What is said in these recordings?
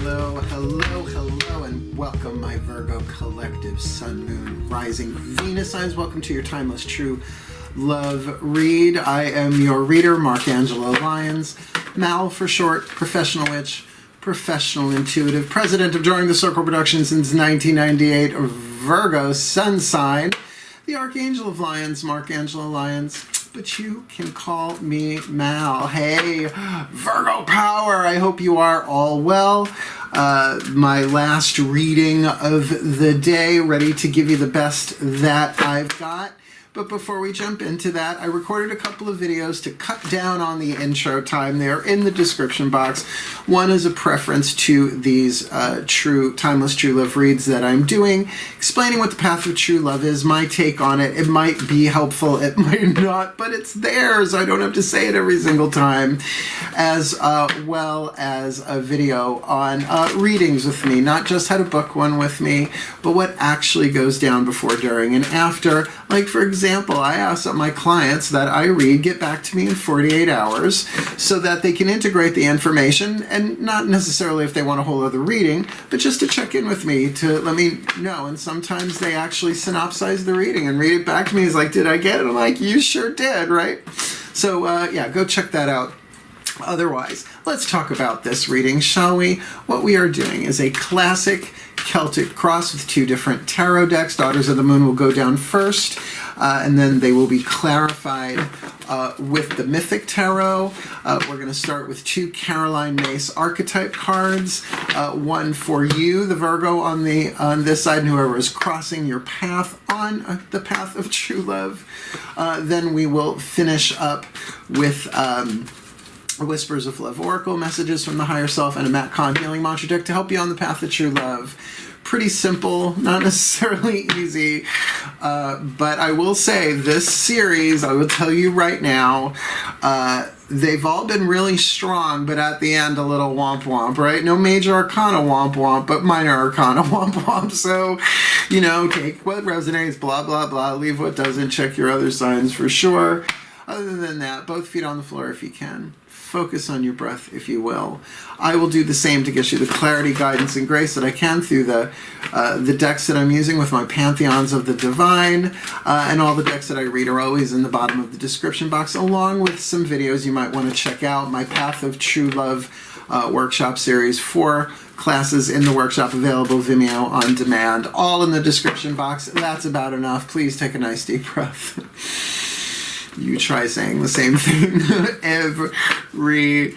Hello, hello, hello, and welcome, my Virgo collective, Sun, Moon, Rising, Venus signs. Welcome to your Timeless True Love read. I am your reader, Angelo, Lyons, Mal for short, professional witch, professional intuitive, president of Drawing the Circle Productions since 1998, Virgo Sun sign, the Archangel of Lyons, Angelo Lyons. But you can call me Mal. Hey, Virgo power. I hope you are all well. My last reading of the day, ready to give you the best that I've got. But before we jump into that, I recorded a couple of videos to cut down on the intro time. They're in the description box. One is a preference to these timeless true love reads that I'm doing, explaining what the path of true love is, my take on it. It might be helpful, it might not, but it's theirs. I don't have to say it every single time. As well as a video on readings with me, not just how to book one with me, but what actually goes down before, during, and after. Like, for example, I ask that my clients that I read get back to me in 48 hours so that they can integrate the information, and not necessarily if they want a whole other reading, but just to check in with me to let me know. And sometimes they actually synopsize the reading and read it back to me. He's like, did I get it? I'm like, you sure did, right? So yeah, go check that out. Otherwise, let's talk about this reading, shall we? What we are doing is a classic Celtic Cross with two different tarot decks. Daughters of the Moon will go down first, and then they will be clarified with the Mythic Tarot. We're going to start with two Caroline Myss Archetype cards, one for you, the Virgo, on this side, and whoever is crossing your path on the path of true love. Then we will finish up with Whispers of Love Oracle, messages from the higher self, and a Matt Kahn healing mantra deck to help you on the path of true love. Pretty simple, not necessarily easy, but I will say this series, I will tell you right now, they've all been really strong, but at the end a little womp womp, right? No major arcana womp womp, but minor arcana womp womp. So, you know, take what resonates, blah, blah, blah, leave what doesn't, check your other signs for sure. Other than that, both feet on the floor if you can. Focus on your breath, if you will. I will do the same to get you the clarity, guidance, and grace that I can through the decks that I'm using with my Pantheons of the Divine, and all the decks that I read are always in the bottom of the description box, along with some videos you might want to check out. My Path of True Love workshop series, 4 classes in the workshop, available Vimeo on demand, all in the description box. That's about enough. Please take a nice deep breath. You try saying the same thing every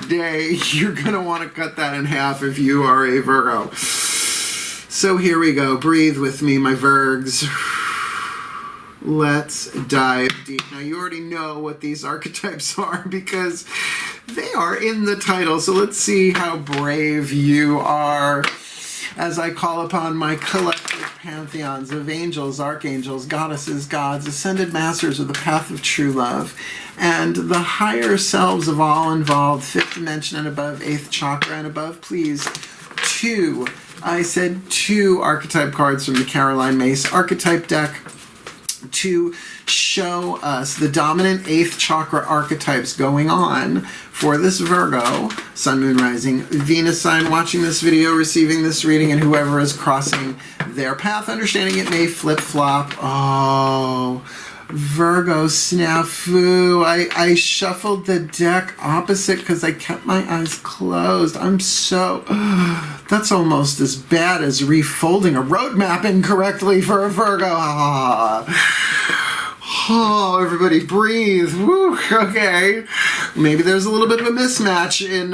day. You're going to want to cut that in half if you are a Virgo. So here we go. Breathe with me, my Virgs. Let's dive deep. Now, you already know what these archetypes are because they are in the title. So let's see how brave you are as I call upon my collective pantheons of angels, archangels, goddesses, gods, ascended masters of the path of true love, and the higher selves of all involved, 5th dimension and above, 8th chakra and above. Please, two archetype cards from the Caroline Myss Archetype deck to show us the dominant 8th chakra archetypes going on for this Virgo, Sun, Moon, Rising, Venus sign, watching this video, receiving this reading, and whoever is crossing their path, understanding it may flip-flop. Oh, Virgo snafu. I shuffled the deck opposite because I kept my eyes closed. That's almost as bad as refolding a roadmap incorrectly for a Virgo. Oh, everybody breathe. Woo, okay. Maybe there's a little bit of a mismatch in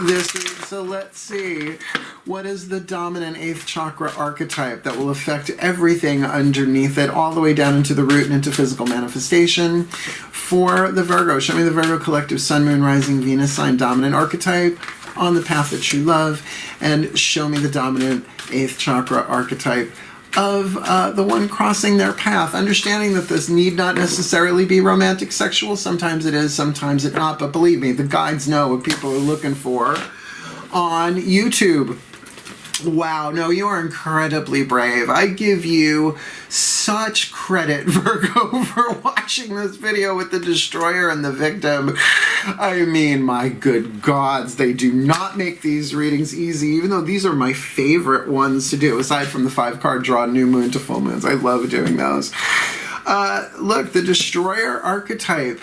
this. So let's see. What is the dominant 8th chakra archetype that will affect everything underneath it, all the way down into the root and into physical manifestation for the Virgo? Show me the Virgo collective Sun, Moon, Rising, Venus sign dominant archetype on the path of true love, and show me the dominant 8th chakra archetype of the one crossing their path, understanding that this need not necessarily be romantic, sexual. Sometimes it is, sometimes it's not, but believe me, the guides know what people are looking for on YouTube. Wow, no, you are incredibly brave. I give you such credit, Virgo, for watching this video with the Destroyer and the Victim. I mean, my good gods, they do not make these readings easy, even though these are my favorite ones to do, aside from the 5-card draw, new moon to full moons. I love doing those. Look, the Destroyer archetype.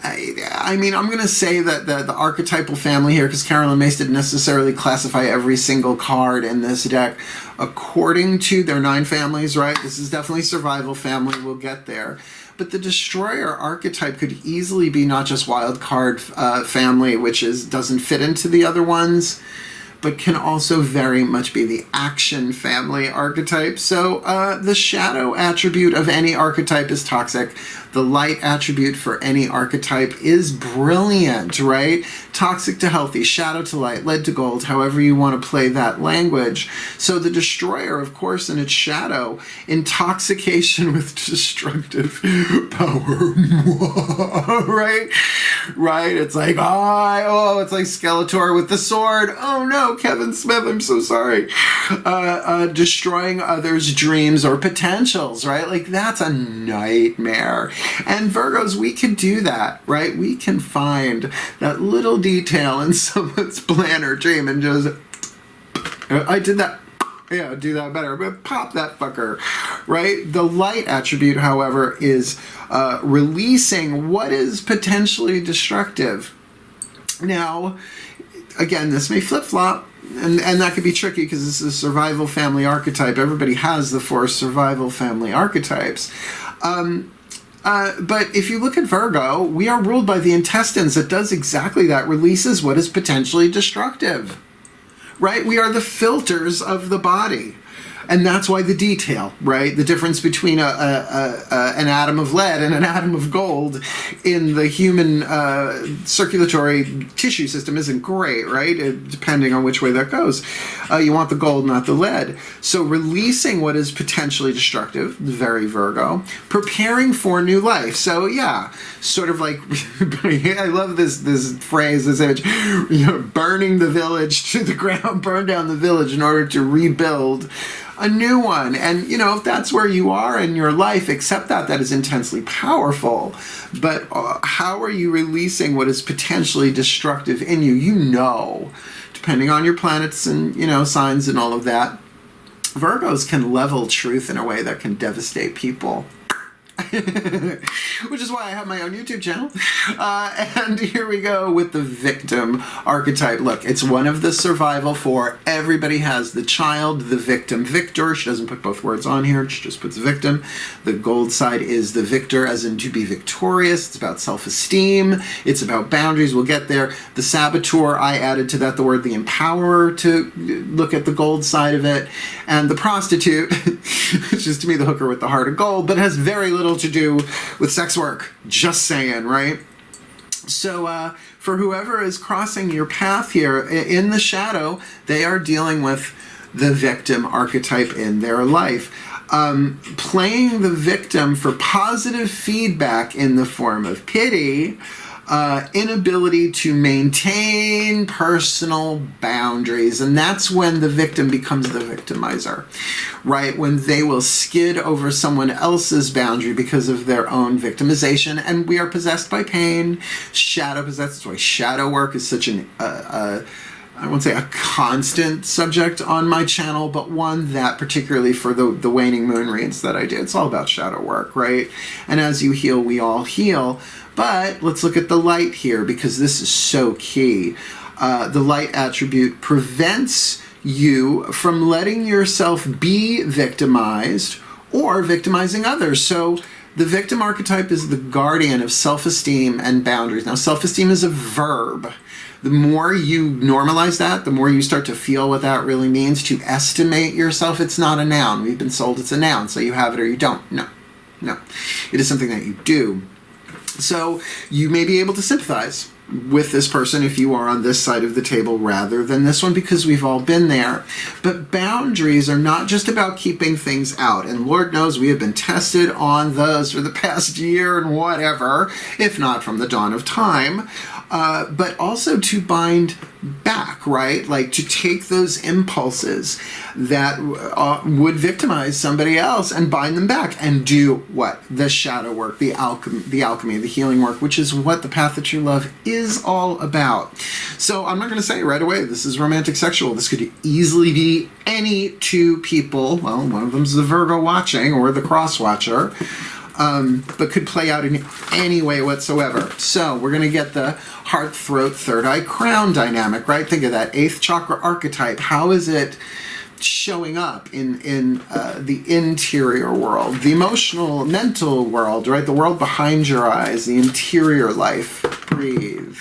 I mean, I'm going to say that the archetypal family here, because Carolyn Mace didn't necessarily classify every single card in this deck according to their 9 families, right? This is definitely survival family. We'll get there. But the Destroyer archetype could easily be not just wild card family, which doesn't fit into the other ones, but can also very much be the action family archetype. So the shadow attribute of any archetype is toxic. The light attribute for any archetype is brilliant, right? Toxic to healthy, shadow to light, lead to gold, however you want to play that language. So the Destroyer, of course, in its shadow, intoxication with destructive power, right? Right? It's like, it's like Skeletor with the sword. Oh no, Kevin Smith, I'm so sorry. Destroying others' dreams or potentials, right? Like, that's a nightmare. And Virgos, we can do that, right? We can find that little detail in someone's plan or dream and just, I did that. Yeah, do that better, but pop that fucker, right? The light attribute, however, is releasing what is potentially destructive. Now, again, this may flip-flop, and that could be tricky because this is a survival family archetype. Everybody has the 4 survival family archetypes. But if you look at Virgo, we are ruled by the intestines that does exactly that, releases what is potentially destructive, right? We are the filters of the body. And that's why the detail, right? The difference between an atom of lead and an atom of gold in the human circulatory tissue system isn't great, right? Depending on which way that goes. You want the gold, not the lead. So releasing what is potentially destructive, very Virgo. Preparing for new life. So yeah, sort of like, I love this phrase, this image, burning the village to the ground, burn down the village in order to rebuild a new one. And if that's where you are in your life, accept that is intensely powerful. But how are you releasing what is potentially destructive in you? Depending on your planets and signs and all of that, Virgos can level truth in a way that can devastate people. Which is why I have my own YouTube channel. And here we go with the victim archetype. Look, it's one of the survival 4. Everybody has the child, the victim, victor. She doesn't put both words on here. She just puts victim. The gold side is the victor, as in to be victorious. It's about self-esteem. It's about boundaries. We'll get there. The saboteur, I added to that the word the empowerer to look at the gold side of it. And the prostitute, which is to me the hooker with the heart of gold, but has very little to do with sex work. Just saying, right? So for whoever is crossing your path here in the shadow, they are dealing with the victim archetype in their life. Playing the victim for positive feedback in the form of pity, inability to maintain personal boundaries. And that's when the victim becomes the victimizer, right? When they will skid over someone else's boundary because of their own victimization. And we are possessed by pain, shadow possessed. That's why shadow work is such I won't say a constant subject on my channel, but one that particularly for the waning moon reads that I do, it's all about shadow work, right? And as you heal, we all heal. But let's look at the light here, because this is so key. The light attribute prevents you from letting yourself be victimized or victimizing others. So the victim archetype is the guardian of self-esteem and boundaries. Now, self-esteem is a verb. The more you normalize that, the more you start to feel what that really means. To estimate yourself, it's not a noun. We've been sold it's a noun, so you have it or you don't. No. It is something that you do. So you may be able to sympathize with this person if you are on this side of the table rather than this one, because we've all been there. But boundaries are not just about keeping things out. And Lord knows we have been tested on those for the past year and whatever, if not from the dawn of time. But also to bind back, right? Like to take those impulses that would victimize somebody else and bind them back and do what? The shadow work, the alchemy, the healing work, which is what the path of true love is all about. So I'm not going to say right away, this is romantic sexual. This could easily be any two people. Well, one of them's the Virgo watching or the cross watcher. But could play out in any way whatsoever. So we're going to get the heart, throat, third eye, crown dynamic, right? Think of that 8th chakra archetype. How is it showing up in the interior world, the emotional, mental world, right? The world behind your eyes, the interior life. Breathe.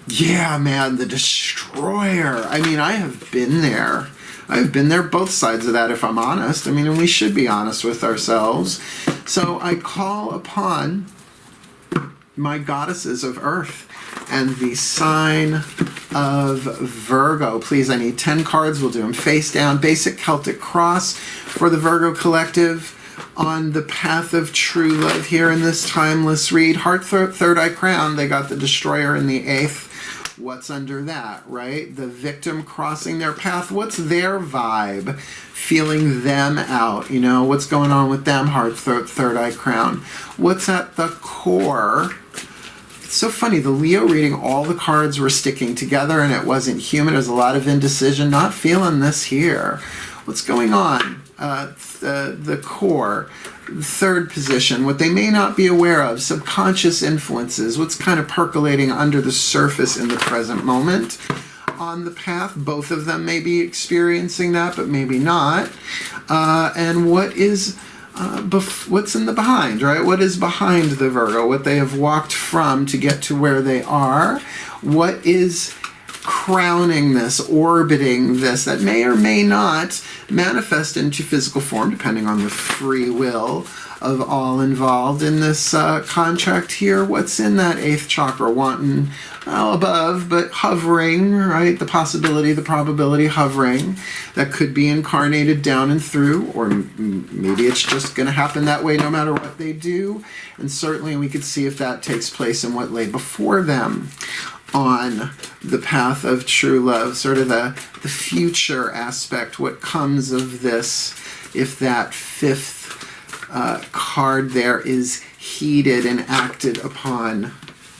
Yeah, man, the destroyer. I mean, I have been there. I've been there, both sides of that, if I'm honest. I mean, and we should be honest with ourselves. So I call upon my goddesses of earth and the sign of Virgo. Please, I need 10 cards. We'll do them face down. Basic Celtic Cross for the Virgo Collective on the path of true love here in this timeless read. Heart, third eye, crown. They got the destroyer in the 8th. What's under that, right? The victim crossing their path. What's their vibe? Feeling them out. You know, what's going on with them? Heart, third eye, crown. What's at the core? It's so funny. The Leo reading, all the cards were sticking together and it wasn't human. There's a lot of indecision. Not feeling this here. What's going on? The core. Third position, what they may not be aware of, subconscious influences, what's kind of percolating under the surface in the present moment. On the path, both of them may be experiencing that, but maybe not. And what is what's in the behind, right? What is behind the Virgo? What they have walked from to get to where they are? What is crowning this, orbiting this, that may or may not manifest into physical form, depending on the free will of all involved in this contract here? What's in that 8th chakra? Wanting above, but hovering, right? The possibility, the probability, hovering. That could be incarnated down and through, or maybe it's just going to happen that way no matter what they do. And certainly we could see if that takes place in what lay before them on the path of true love, sort of the future aspect, what comes of this, if that 5th card there is heeded and acted upon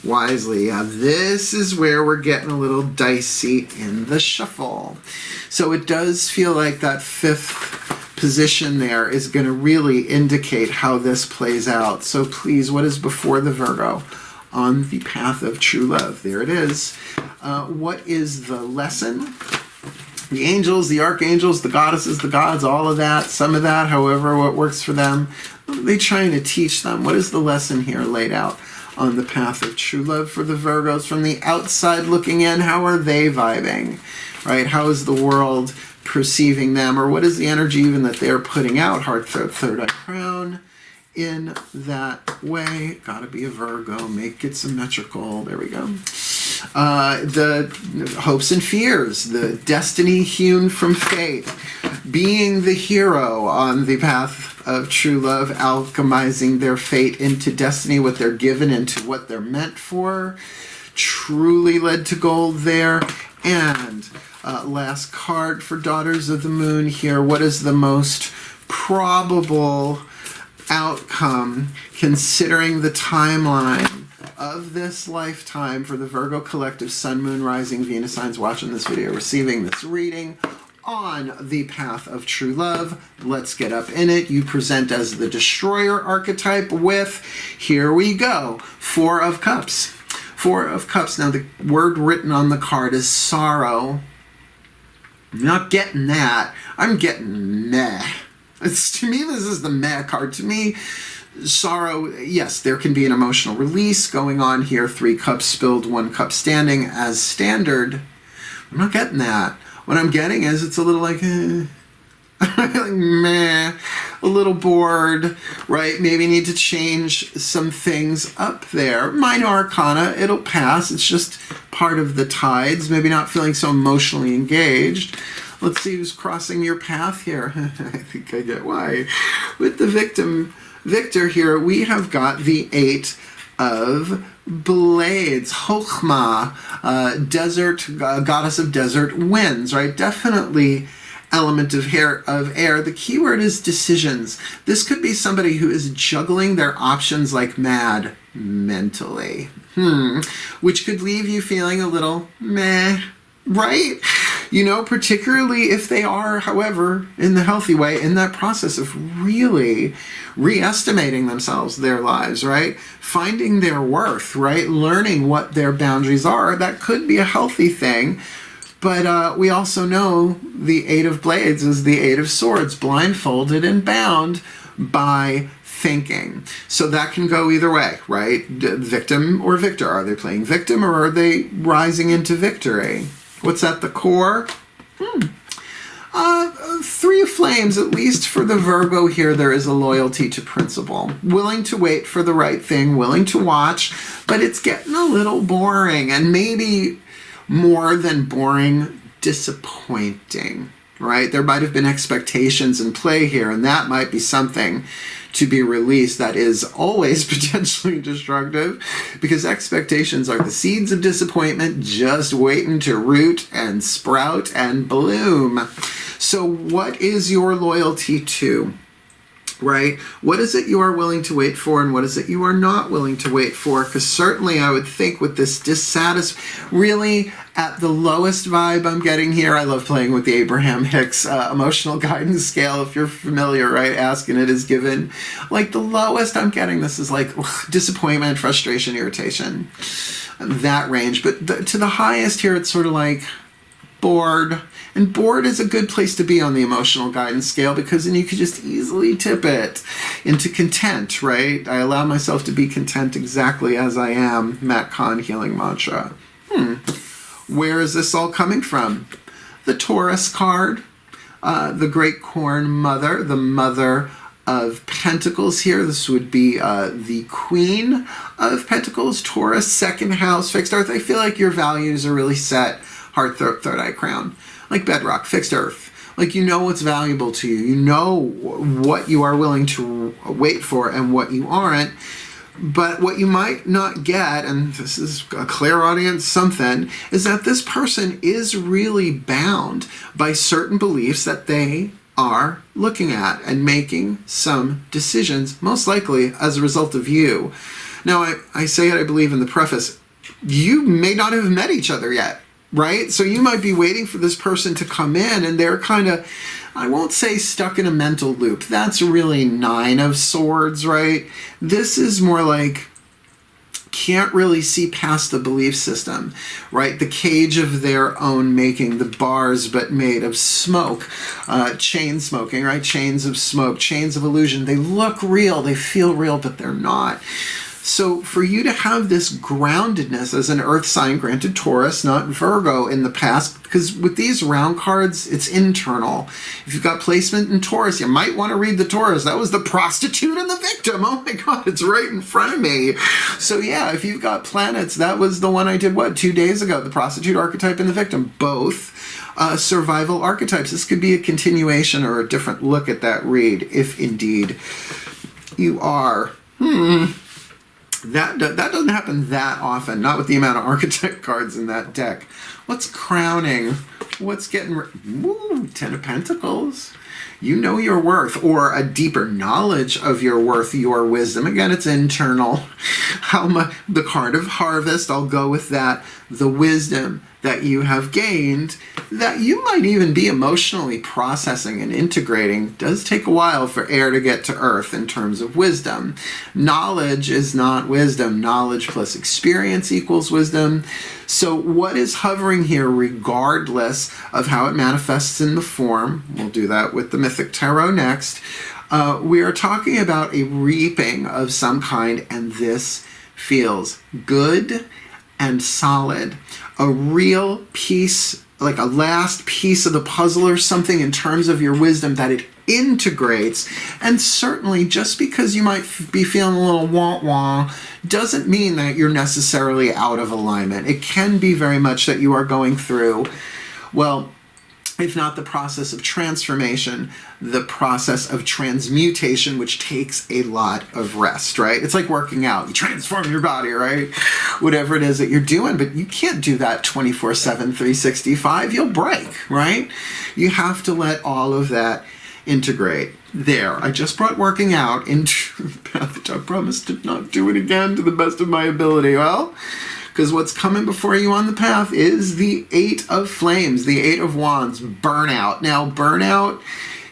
wisely. Yeah, this is where we're getting a little dicey in the shuffle. So it does feel like that 5th position there is going to really indicate how this plays out. So please, what is before the Virgo on the path of true love? There it is. What is the lesson? The angels, the archangels, the goddesses, the gods, all of that, some of that, however, what works for them. What are they trying to teach them? What is the lesson here laid out on the path of true love for the Virgos? From the outside looking in, how are they vibing? Right? How is the world perceiving them? Or what is the energy even that they're putting out? Heart, third eye, crown. In that way, gotta be a Virgo, make it symmetrical. There we go. The hopes and fears, the destiny hewn from fate, being the hero on the path of true love, alchemizing their fate into destiny, what they're given, into what they're meant for, truly led to gold there. And last card for Daughters of the Moon here. What is the most probable outcome, considering the timeline of this lifetime for the Virgo Collective, Sun, Moon, Rising, Venus signs watching this video, receiving this reading on the path of true love? Let's get up in it. You present as the destroyer archetype with, here we go, 4 of Cups. 4 of Cups. Now the word written on the card is sorrow. I'm not getting that. I'm getting meh. To me, this is the meh card. To me, sorrow, yes, there can be an emotional release going on here. 3 cups spilled, 1 cup standing as standard. I'm not getting that. What I'm getting is it's a little like, like meh, a little bored, right? Maybe need to change some things up there. Minor arcana, it'll pass. It's just part of the tides. Maybe not feeling so emotionally engaged. Let's see who's crossing your path here. I think I get why. With the Victor here, we have got the 8 of Blades, Chokhmah, desert, goddess of desert winds, right? Definitely element of air. The key word is decisions. This could be somebody who is juggling their options like mad mentally, which could leave you feeling a little meh, right? You know, particularly if they are, however, in the healthy way, in that process of really re-estimating themselves, their lives, right? Finding their worth, right? Learning what their boundaries are. That could be a healthy thing. But we also know the Eight of Blades is the Eight of Swords, blindfolded and bound by thinking. So that can go either way, right? Victim or victor. Are they playing victim or are they rising into victory? What's at the core? Three of Flames, at least for the Virgo here, there is a loyalty to principle. Willing to wait for the right thing, willing to watch, but it's getting a little boring, and maybe more than boring, disappointing, right? There might have been expectations in play here, and that might be something to be released that is always potentially destructive, because expectations are the seeds of disappointment just waiting to root and sprout and bloom. So what is your loyalty to, right? What is it you are willing to wait for, and what is it you are not willing to wait for? Because certainly I would think with this really at the lowest vibe I'm getting here, I love playing with the Abraham Hicks emotional guidance scale, if you're familiar, right? Ask and it is given. Like the lowest I'm getting, this is like disappointment, frustration, irritation, that range. But to the highest here, it's sort of like bored. And bored is a good place to be on the emotional guidance scale, because then you could just easily tip it into content, right? I allow myself to be content exactly as I am. Matt Kahn healing mantra. Where is this all coming from? The Taurus card, the Great Corn Mother, the Mother of Pentacles here. This would be the Queen of Pentacles, Taurus, second house, fixed earth. I feel like your values are really set, heart, third eye, crown. Like bedrock, fixed earth. Like you know what's valuable to you. You know what you are willing to wait for and what you aren't. But what you might not get, and this is a clairaudience something, is that this person is really bound by certain beliefs that they are looking at and making some decisions, most likely as a result of you. Now, I say it, I believe in the preface, you may not have met each other yet. Right? So you might be waiting for this person to come in, and they're kind of, I won't say stuck in a mental loop. That's really Nine of Swords, right? This is more like can't really see past the belief system, right? The cage of their own making, the bars but made of smoke, chain smoking, right? Chains of smoke, chains of illusion. They look real, they feel real, but they're not. So for you to have this groundedness as an earth sign, granted Taurus, not Virgo in the past, because with these round cards, it's internal. If you've got placement in Taurus, you might want to read the Taurus. That was the prostitute and the victim. Oh my God, it's right in front of me. So yeah, if you've got planets, that was the one I did, 2 days ago, the prostitute archetype and the victim, both survival archetypes. This could be a continuation or a different look at that read, if indeed you are. That doesn't happen that often, not with the amount of archetype cards in that deck. What's crowning? What's getting... Ooh, Ten of Pentacles. You know your worth, or a deeper knowledge of your worth, your wisdom. Again, it's internal. The card of Harvest, I'll go with that. The wisdom that you have gained, that you might even be emotionally processing and integrating, does take a while for air to get to earth in terms of wisdom. Knowledge is not wisdom. Knowledge plus experience equals wisdom. So what is hovering here, regardless of how it manifests in the form, we'll do that with the Mythic Tarot next, we are talking about a reaping of some kind, and this feels good and solid. A real piece, like a last piece of the puzzle or something in terms of your wisdom that it integrates. And certainly just because you might be feeling a little wah-wah doesn't mean that you're necessarily out of alignment. It can be very much that you are going through, well, if not the process of transformation, the process of transmutation, which takes a lot of rest, right? It's like working out. You transform your body, right? Whatever it is that you're doing, but you can't do that 24/7, 365. You'll break, right? You have to let all of that integrate. There, I just brought working out into the path that I promised to not do it again to the best of my ability. Well, because what's coming before you on the path is the Eight of Flames, the Eight of Wands, burnout. Now, burnout,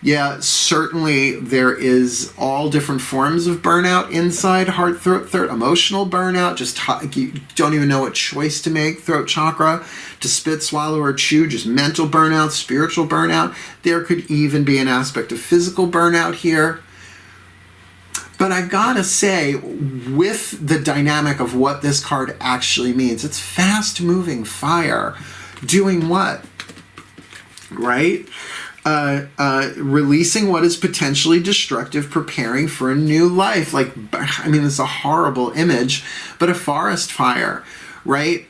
yeah, certainly there is all different forms of burnout inside heart, throat, emotional burnout, just you don't even know what choice to make, throat chakra, to spit, swallow, or chew, just mental burnout, spiritual burnout. There could even be an aspect of physical burnout here. But I gotta say, with the dynamic of what this card actually means, it's fast-moving fire. Doing what? Right? Releasing what is potentially destructive, preparing for a new life. Like, I mean, it's a horrible image, but a forest fire, right?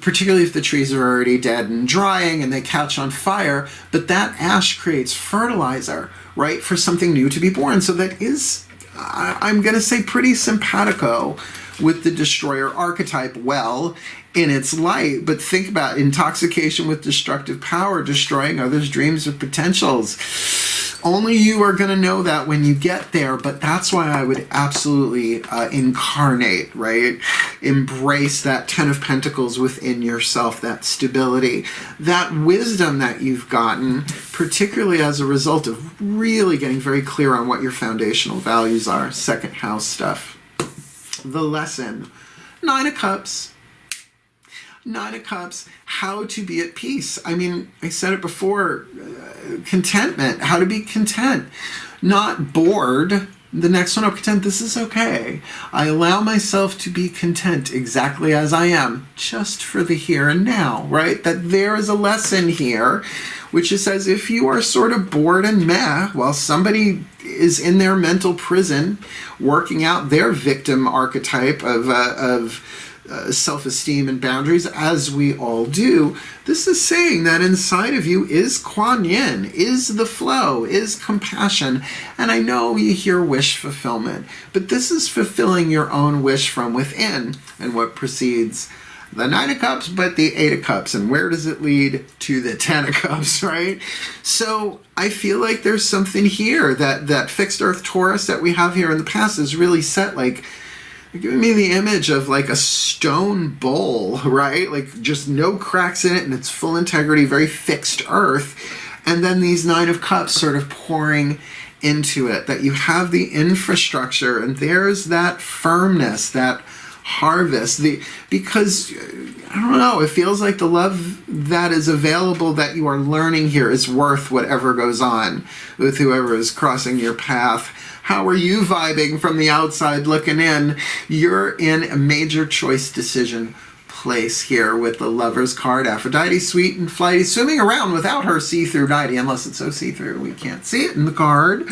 Particularly if the trees are already dead and drying and they catch on fire, but that ash creates fertilizer, right, for something new to be born. So that is, I'm going to say, pretty simpatico with the destroyer archetype, well, in its light. But think about intoxication with destructive power, destroying others' dreams or potentials. Only you are going to know that when you get there, but that's why I would absolutely incarnate, right? Embrace that Ten of Pentacles within yourself, that stability, that wisdom that you've gotten, particularly as a result of really getting very clear on what your foundational values are, second house stuff. The lesson, Nine of Cups. Nine of Cups, how to be at peace. I mean, I said it before, contentment, how to be content, not bored. The next one up, content, this is okay. I allow myself to be content exactly as I am, just for the here and now, right? That there is a lesson here, which is says if you are sort of bored and meh, while somebody is in their mental prison, working out their victim archetype of self-esteem and boundaries, as we all do, this is saying that inside of you is Kuan Yin, is the flow, is compassion. And I know you hear wish fulfillment, but this is fulfilling your own wish from within. And what precedes the Nine of Cups, but the Eight of Cups. And where does it lead? To the Ten of Cups, right? So I feel like there's something here that fixed earth Taurus that we have here in the past is really set like, giving me the image of like a stone bowl, right? Like just no cracks in it and it's full integrity, very fixed earth. And then these Nine of Cups sort of pouring into it, that you have the infrastructure and there's that firmness, that harvest. Because, I don't know, it feels like the love that is available that you are learning here is worth whatever goes on with whoever is crossing your path. How are you vibing from the outside looking in? You're in a major choice decision place here with the Lover's card. Aphrodite, sweet and flighty, swimming around without her see-through nightie, unless it's so see-through we can't see it in the card.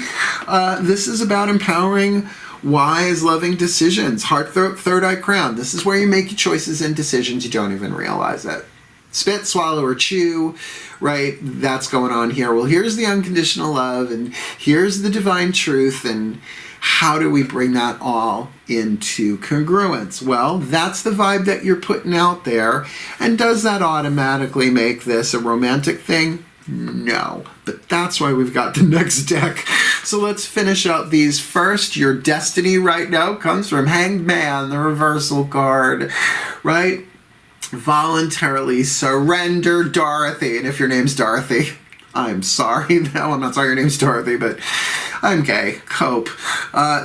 This is about empowering wise, loving decisions. Heart, throat, third eye, crown. This is where you make choices and decisions you don't even realize it. Spit, swallow, or chew, right? That's going on here. Well, here's the unconditional love, and here's the divine truth, and how do we bring that all into congruence? Well, that's the vibe that you're putting out there. And does that automatically make this a romantic thing? No. But that's why we've got the next deck. So let's finish out these first. Your destiny right now comes from Hanged Man, the reversal card, right? Voluntarily surrender, Dorothy. And if your name's Dorothy, I'm sorry. No, I'm not sorry your name's Dorothy, but I'm gay. Cope.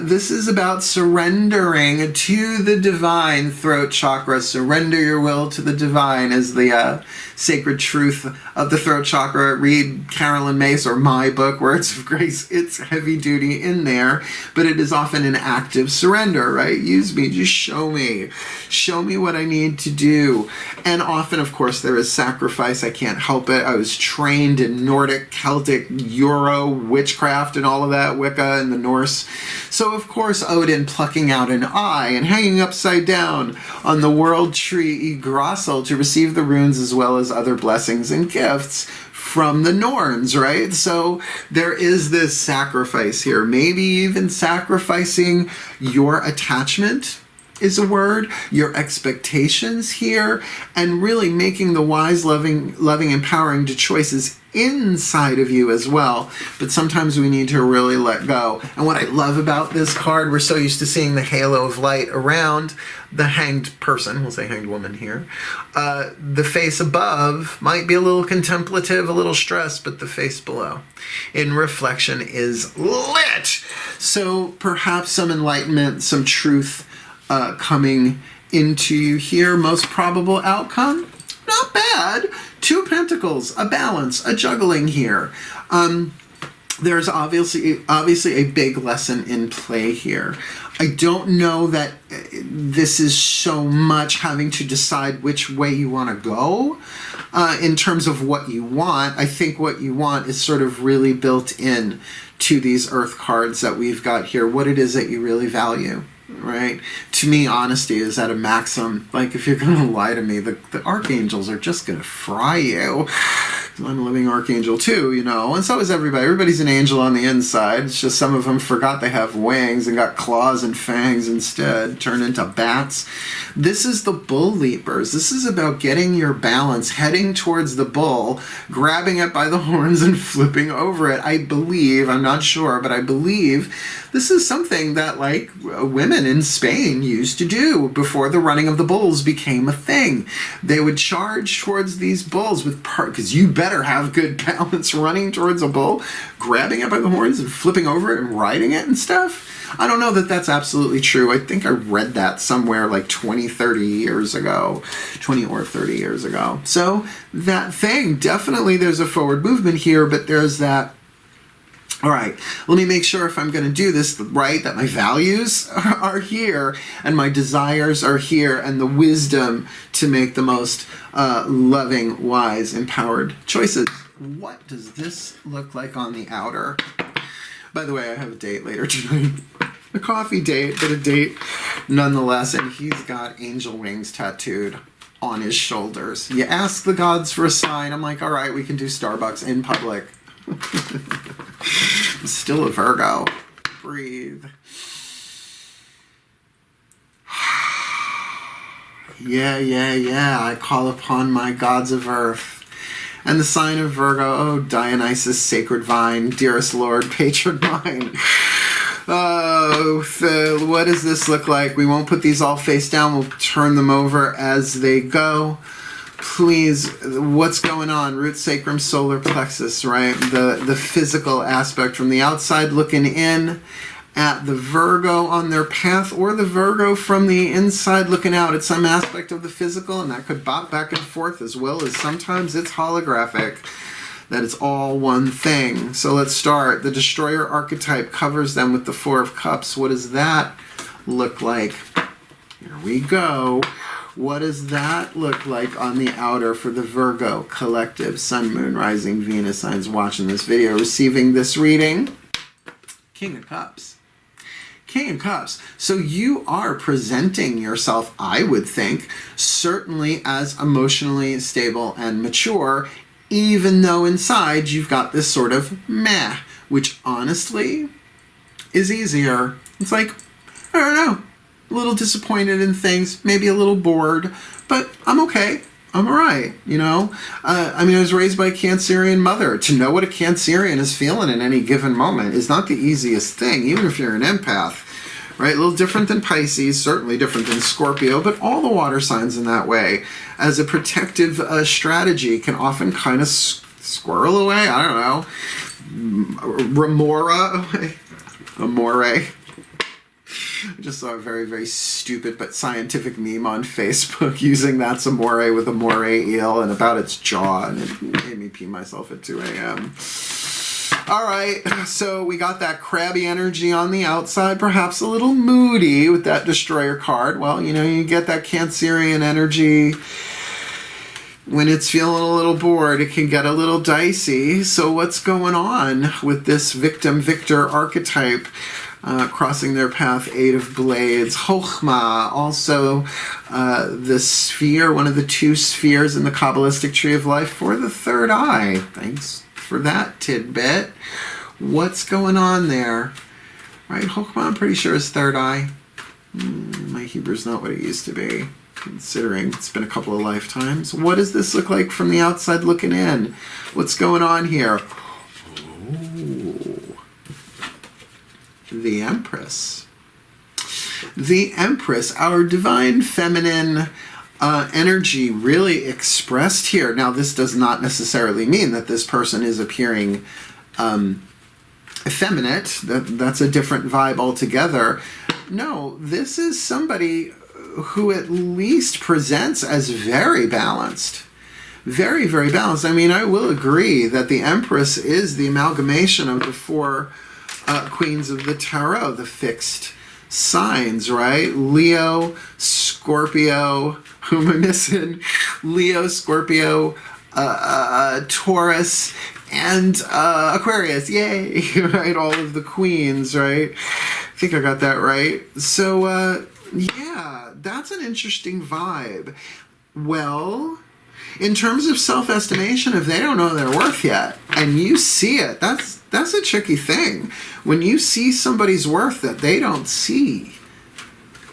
This is about surrendering to the divine, throat chakra. Surrender your will to the divine is the sacred truth of the throat chakra. Read Carolyn Mace or my book, Words of Grace. It's heavy duty in there, but it is often an active surrender, right? Use me, just show me. Show me what I need to do. And often, of course, there is sacrifice. I can't help it. I was trained in Nordic, Celtic, Euro, witchcraft and all of that, Wicca and the Norse. So, of course, Odin plucking out an eye and hanging upside down on the world tree Yggdrasil to receive the runes as well as other blessings and gifts from the Norns, right? So there is this sacrifice here, maybe even sacrificing your attachment is a word, your expectations here, and really making the wise, loving, empowering choices inside of you as well. But sometimes we need to really let go. And what I love about this card, we're so used to seeing the halo of light around the hanged person, we'll say hanged woman here. The face above might be a little contemplative, a little stressed, but the face below in reflection is lit. So perhaps some enlightenment, some truth coming into you here. Most probable outcome, not bad. 2 Pentacles, a balance, a juggling here. There's obviously a big lesson in play here. I don't know that this is so much having to decide which way you want to go in terms of what you want. I think what you want is sort of really built in to these earth cards that we've got here, what it is that you really value. Right? To me, honesty is at a maximum. Like, if you're going to lie to me, the archangels are just going to fry you. I'm a living archangel too, you know, and so is everybody. Everybody's an angel on the inside. It's just some of them forgot they have wings and got claws and fangs instead, turned into bats. This is the bull leapers. This is about getting your balance, heading towards the bull, grabbing it by the horns and flipping over it. I believe, I'm not sure, but I believe this is something that, like, women in Spain used to do before the running of the bulls became a thing. They would charge towards these bulls with because you better have good balance running towards a bull, grabbing it by the horns and flipping over it and riding it and stuff. I don't know that that's absolutely true. I think I read that somewhere like 20 or 30 years ago. So that thing, definitely there's a forward movement here, but there's that, all right, let me make sure if I'm going to do this right, that my values are here and my desires are here and the wisdom to make the most loving, wise, empowered choices. What does this look like on the outer? By the way, I have a date later tonight. A coffee date, but a date nonetheless. And he's got angel wings tattooed on his shoulders. You ask the gods for a sign. I'm like, all right, we can do Starbucks in public. I'm still a Virgo. Breathe. Yeah. I call upon my gods of earth. And the sign of Virgo, oh, Dionysus, sacred vine, dearest Lord, patron mine. Oh, what does this look like? We won't put these all face down. We'll turn them over as they go. Please, what's going on? Root, sacrum, solar plexus, right? The physical aspect from the outside looking in at the Virgo on their path, or the Virgo from the inside looking out at some aspect of the physical, and that could bop back and forth, as well as sometimes it's holographic, that it's all one thing. So let's start. The Destroyer archetype covers them with the Four of Cups. What does that look like? Here we go. What does that look like on the outer for the Virgo collective? Sun, Moon, Rising, Venus signs watching this video, receiving this reading. King of Cups. King of Cups. So you are presenting yourself, I would think, certainly as emotionally stable and mature, even though inside you've got this sort of meh, which honestly is easier. It's like, I don't know, a little disappointed in things, maybe a little bored, but I'm okay. I'm all right, you know? I was raised by a Cancerian mother. To know what a Cancerian is feeling in any given moment is not the easiest thing, even if you're an empath, right? A little different than Pisces, certainly different than Scorpio, but all the water signs in that way, as a protective strategy, can often kind of squirrel away. I don't know. Remora away. Amore. I just saw a very, very stupid but scientific meme on Facebook using that's amore with a moray eel and about its jaw, and it made me pee myself at 2 a.m. All right, so we got that crabby energy on the outside, perhaps a little moody with that Destroyer card. Well, you know, you get that Cancerian energy when it's feeling a little bored. It can get a little dicey. So what's going on with this victim-victor archetype? crossing their path, 8 of Blades. Chokhmah, also the sphere, one of the 2 spheres in the Kabbalistic Tree of Life for the 3rd eye. Thanks for that tidbit. What's going on there? Right, Chokhmah, I'm pretty sure is 3rd eye. My Hebrew's not what it used to be, considering it's been a couple of lifetimes. What does this look like from the outside looking in? What's going on here? Oh, the Empress. The Empress, our divine feminine energy really expressed here. Now, this does not necessarily mean that this person is appearing effeminate. That's a different vibe altogether. No, this is somebody who at least presents as very balanced. Very, very balanced. I mean, I will agree that the Empress is the amalgamation of the 4 queens of the Tarot, the fixed signs, right? Leo, Scorpio, who am I missing? Leo, Scorpio, Taurus, and Aquarius. Yay! Right? All of the queens, right? I think I got that right. So, yeah, that's an interesting vibe. Well, in terms of self-estimation, if they don't know their worth yet, and you see it, that's a tricky thing. When you see somebody's worth that they don't see,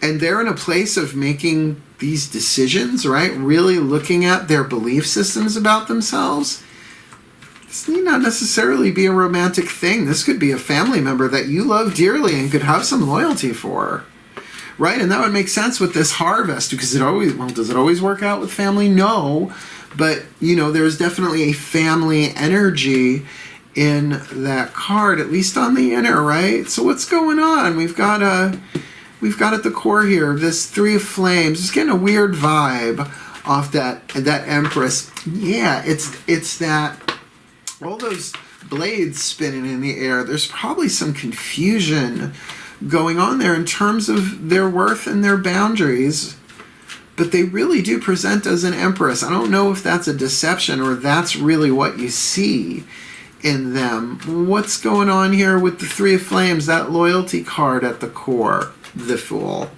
and they're in a place of making these decisions, right? Really looking at their belief systems about themselves. This need not necessarily be a romantic thing. This could be a family member that you love dearly and could have some loyalty for. Right? And that would make sense with this harvest, because does it always work out with family? No. But, there's definitely a family energy in that card, at least on the inner, right? So what's going on? We've got at the core here, this 3 of Flames. Just getting a weird vibe off that Empress. Yeah, it's that, all those blades spinning in the air. There's probably some confusion going on there in terms of their worth and their boundaries, but they really do present as an Empress. I don't know if that's a deception or that's really what you see in them. What's going on here with the 3 of Flames, that loyalty card at the core? The Fool.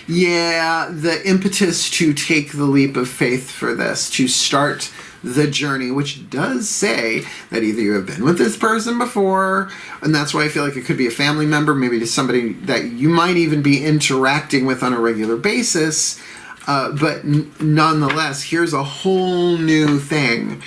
Yeah, the impetus to take the leap of faith for this, to start the journey, which does say that either you have been with this person before, and that's why I feel like it could be a family member, maybe to somebody that you might even be interacting with on a regular basis, but nonetheless, here's a whole new thing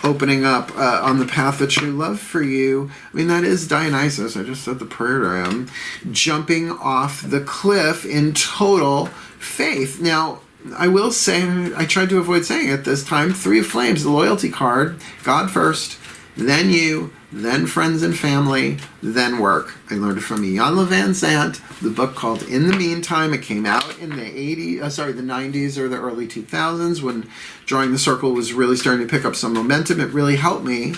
opening up on the path of true love for you. I mean, that is Dionysus. I just said the prayer to him. Jumping off the cliff in total faith. Now, I will say, I tried to avoid saying it this time, 3 of Flames, the loyalty card. God first, then you, then friends and family, then work. I learned it from Jan Van Sant, the book called In the Meantime. It came out in the 90s or the early 2000s when Drawing the Circle was really starting to pick up some momentum. It really helped me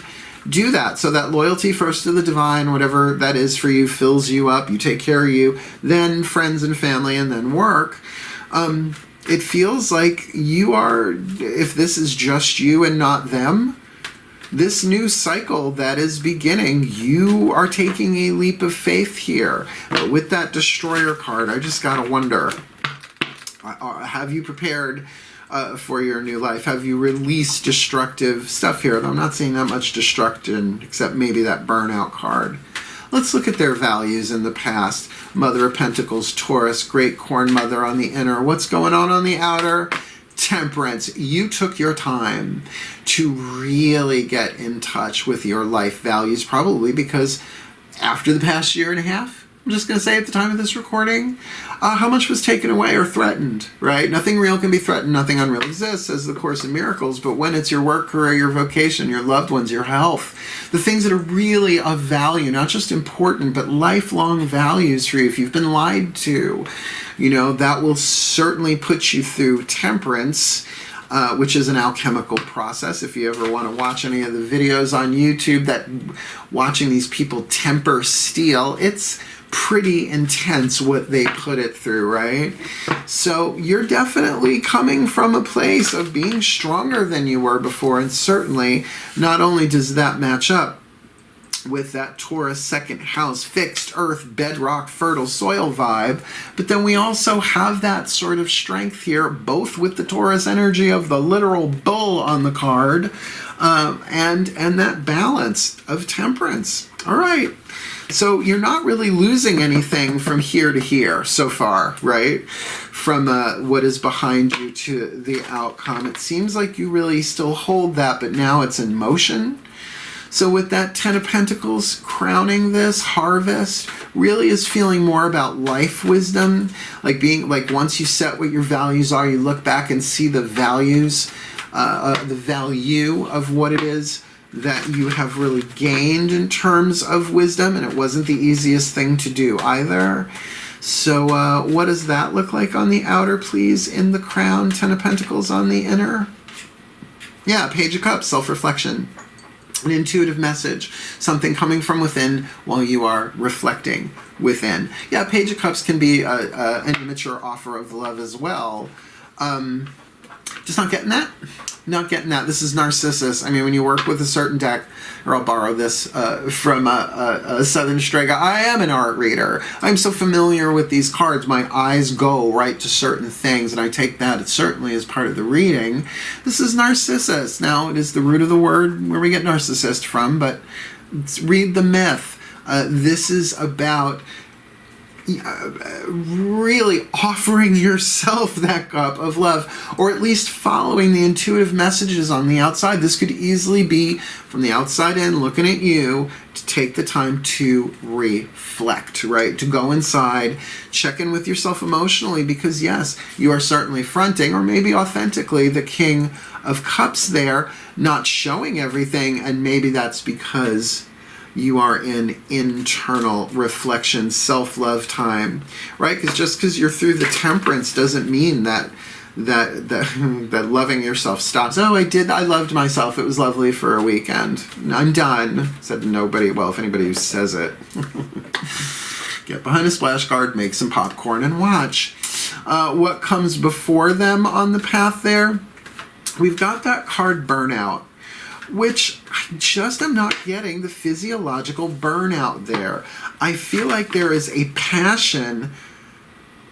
do that. So that loyalty first to the divine, whatever that is for you, fills you up, you take care of you, then friends and family, and then work. It feels like you are, if this is just you and not them, this new cycle that is beginning, you are taking a leap of faith here. But with that Destroyer card, I just gotta wonder, have you prepared for your new life? Have you released destructive stuff here? Though I'm not seeing that much destruction, except maybe that burnout card. Let's look at their values in the past. Mother of Pentacles, Taurus, Great Corn Mother on the inner. What's going on the outer? Temperance. You took your time to really get in touch with your life values, probably because after the past year and a half, I'm just going to say at the time of this recording, how much was taken away or threatened, right? Nothing real can be threatened, nothing unreal exists, as the Course in Miracles, but when it's your work, career, your vocation, your loved ones, your health, the things that are really of value, not just important, but lifelong values for you, if you've been lied to, that will certainly put you through temperance, which is an alchemical process. If you ever want to watch any of the videos on YouTube that watching these people temper steel, it's pretty intense what they put it through, right? So you're definitely coming from a place of being stronger than you were before, and certainly not only does that match up with that Taurus second house, fixed earth, bedrock, fertile soil vibe. But then we also have that sort of strength here, both with the Taurus energy of the literal bull on the card, and that balance of temperance. All right. So you're not really losing anything from here to here so far, right? From what is behind you to the outcome. It seems like you really still hold that, but now it's in motion. So with that Ten of Pentacles crowning this harvest, really is feeling more about life wisdom, like being like once you set what your values are, you look back and see the values, the value of what it is that you have really gained in terms of wisdom, and it wasn't the easiest thing to do either. So what does that look like on the outer, please, in the crown? Ten of Pentacles on the inner. Yeah, Page of Cups, self-reflection. An intuitive message, something coming from within while you are reflecting within. Yeah, Page of Cups can be an immature offer of love as well. Just not getting that. Not getting that. This is Narcissus. I mean, when you work with a certain deck, or I'll borrow this from a Southern Strega. I am an art reader. I'm so familiar with these cards. My eyes go right to certain things, and I take that it certainly as part of the reading. This is Narcissus. Now, it is the root of the word where we get narcissist from, but read the myth. This is about really offering yourself that cup of love, or at least following the intuitive messages on the outside. This could easily be from the outside in, looking at you, to take the time to reflect, right? To go inside, check in with yourself emotionally, because yes, you are certainly fronting, or maybe authentically, the King of Cups there, not showing everything, and maybe that's because you are in internal reflection, self-love time, right? Because just because you're through the temperance doesn't mean that loving yourself stops. Oh, I loved myself. It was lovely for a weekend. I'm done. Said nobody. Well, if anybody who says it. Get behind a splash guard, make some popcorn, and watch. What comes before them on the path there? We've got that card Burnout, which I just am not getting the physiological burnout there. I feel like there is a passion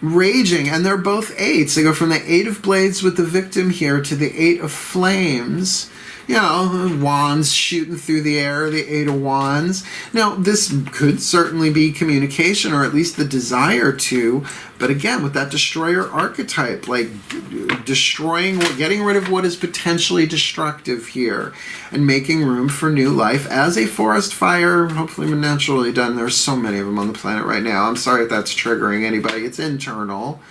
raging, and they're both eights. They go from the Eight of Blades with the victim here to the Eight of Flames. You know, wands shooting through the air, the Eight of Wands. Now, this could certainly be communication, or at least the desire to, but again, with that destroyer archetype, like destroying, getting rid of what is potentially destructive here, and making room for new life as a forest fire, hopefully naturally done. There's so many of them on the planet right now. I'm sorry if that's triggering anybody. It's internal.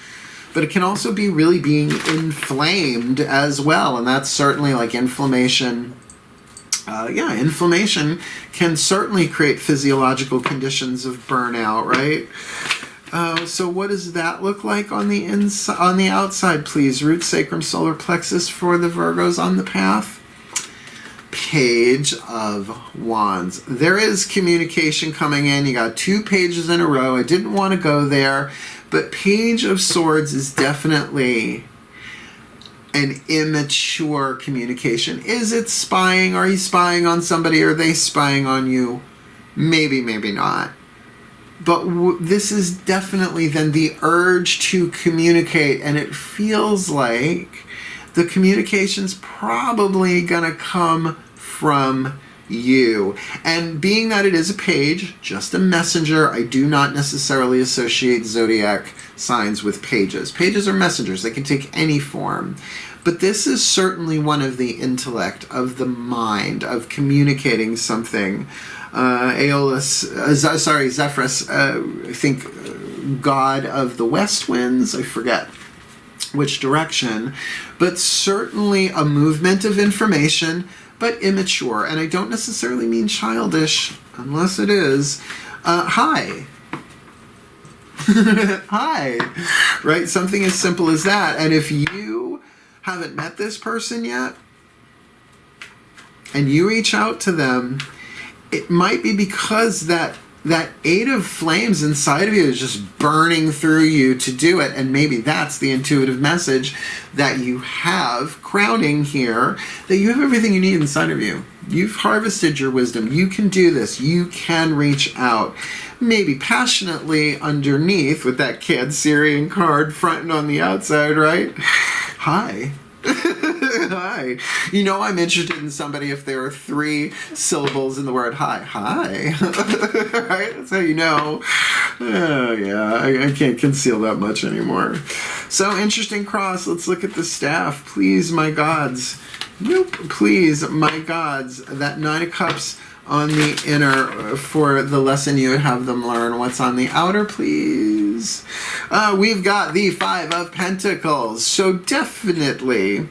But it can also be really being inflamed as well, and that's certainly like inflammation. Inflammation can certainly create physiological conditions of burnout, right? So what does that look like on the inside, on the outside, please? Root, sacrum, solar plexus for the Virgos on the path. Page of Wands. There is communication coming in. You got 2 pages in a row. I didn't want to go there. But Page of Swords is definitely an immature communication. Is it spying? Are you spying on somebody? Are they spying on you? Maybe, maybe not. But this is definitely then the urge to communicate, and it feels like the communication's probably going to come from you. And being that it is a page, just a messenger, I do not necessarily associate zodiac signs with pages. Pages are messengers. They can take any form. But this is certainly one of the intellect, of the mind, of communicating something. Zephyrus, I think god of the west winds, I forget which direction, but certainly a movement of information, but immature. And I don't necessarily mean childish, unless it is. Hi. Hi. Right? Something as simple as that. And if you haven't met this person yet, and you reach out to them, it might be because that that 8 of flames inside of you is just burning through you to do it. And maybe that's the intuitive message that you have crowning here, that you have everything you need inside of you. You've harvested your wisdom. You can do this. You can reach out. Maybe passionately underneath with that Cancerian card fronting on the outside, right? Hi. Hi. You know I'm interested in somebody if there are 3 syllables in the word hi. Hi. Right? That's how you know. Oh, yeah. I can't conceal that much anymore. So, interesting cross. Let's look at the staff. Please, my gods. Nope. Please, my gods. That 9 of Cups on the inner for the lesson you would have them learn. What's on the outer, please? We've got the 5 of Pentacles. So definitely,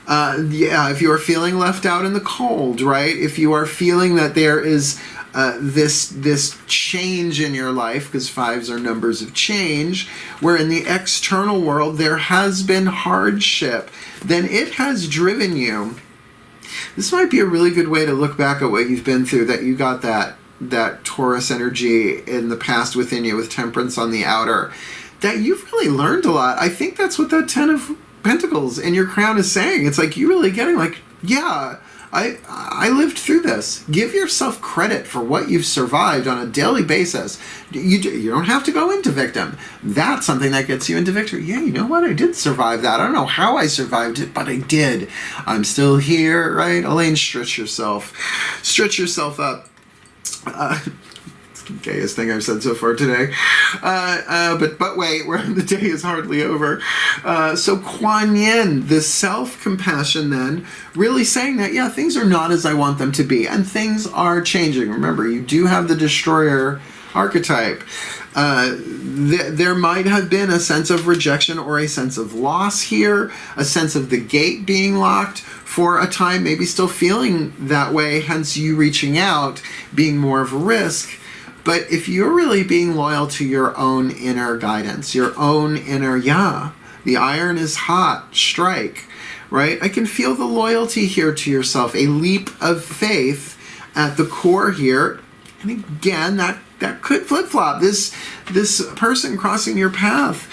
yeah, if you are feeling left out in the cold, right? If you are feeling that there is this change in your life, because 5s are numbers of change, where in the external world there has been hardship, then it has driven you. This might be a really good way to look back at what you've been through, that you got that Taurus energy in the past within you with Temperance on the outer, that you've really learned a lot. I think that's what that 10 of Pentacles in your crown is saying. It's like you really getting like, yeah, I lived through this. Give yourself credit for what you've survived on a daily basis. You don't have to go into victim. That's something that gets you into victory. Yeah, you know what? I did survive that. I don't know how I survived it, but I did. I'm still here, right? Elaine, stretch yourself. Stretch yourself up. It's the gayest thing I've said so far today. But wait, the day is hardly over. So Kuan Yin, the self-compassion then, really saying that, yeah, things are not as I want them to be, and things are changing. Remember, you do have the Destroyer archetype. There might have been a sense of rejection or a sense of loss here, a sense of the gate being locked for a time, maybe still feeling that way, hence you reaching out, being more of a risk. But if you're really being loyal to your own inner guidance, your own inner, yeah, the iron is hot, strike, right? I can feel the loyalty here to yourself, a leap of faith at the core here. And again, that could flip-flop. This person crossing your path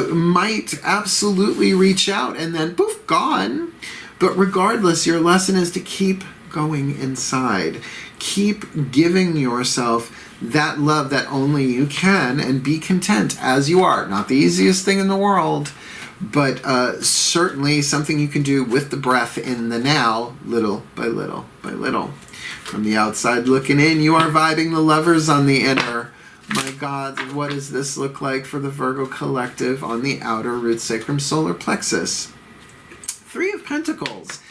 might absolutely reach out and then poof, gone. But regardless, your lesson is to keep going inside. Keep giving yourself that love that only you can, and be content as you are. Not the easiest thing in the world, but certainly something you can do with the breath in the now, little by little by little. From the outside looking in, you are vibing the Lovers on the inner. My God, what does this look like for the Virgo collective on the outer root sacrum solar plexus? 3 of Pentacles.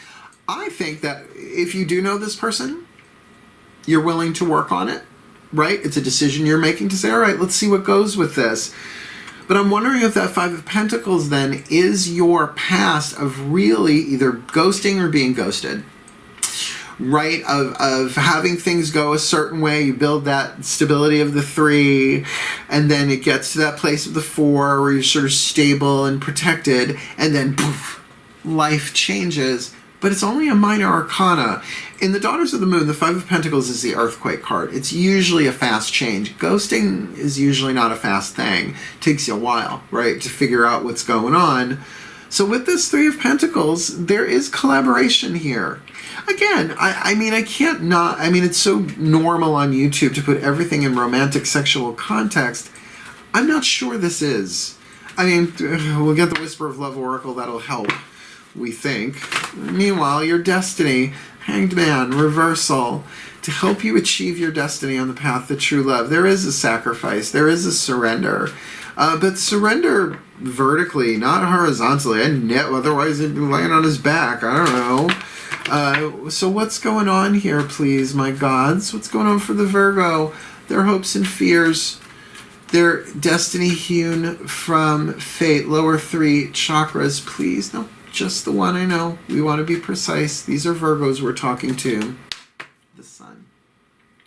I think that if you do know this person, you're willing to work on it, right? It's a decision you're making to say, all right, let's see what goes with this. But I'm wondering if that 5 of Pentacles then is your past of really either ghosting or being ghosted, right? Of having things go a certain way. You build that stability of the 3, and then it gets to that place of the 4 where you're sort of stable and protected, and then poof, life changes. But it's only a minor arcana. In the Daughters of the Moon, the 5 of Pentacles is the earthquake card. It's usually a fast change. Ghosting is usually not a fast thing. It takes you a while, right, to figure out what's going on. So with this 3 of Pentacles, there is collaboration here. Again, I mean, I can't not, I mean, it's so normal on YouTube to put everything in romantic sexual context. I'm not sure this is. I mean, we'll get the Whisper of Love Oracle, that'll help, we think. Meanwhile, your destiny, Hanged Man, reversal, to help you achieve your destiny on the path to true love. There is a sacrifice, there is a surrender. But surrender vertically, not horizontally. Otherwise he'd be laying on his back. I don't know. So what's going on here, please, my gods? What's going on for the Virgo? Their hopes and fears. Their destiny hewn from fate. Lower 3 chakras, please. No, just the one, I know. We want to be precise. These are Virgos we're talking to. The Sun.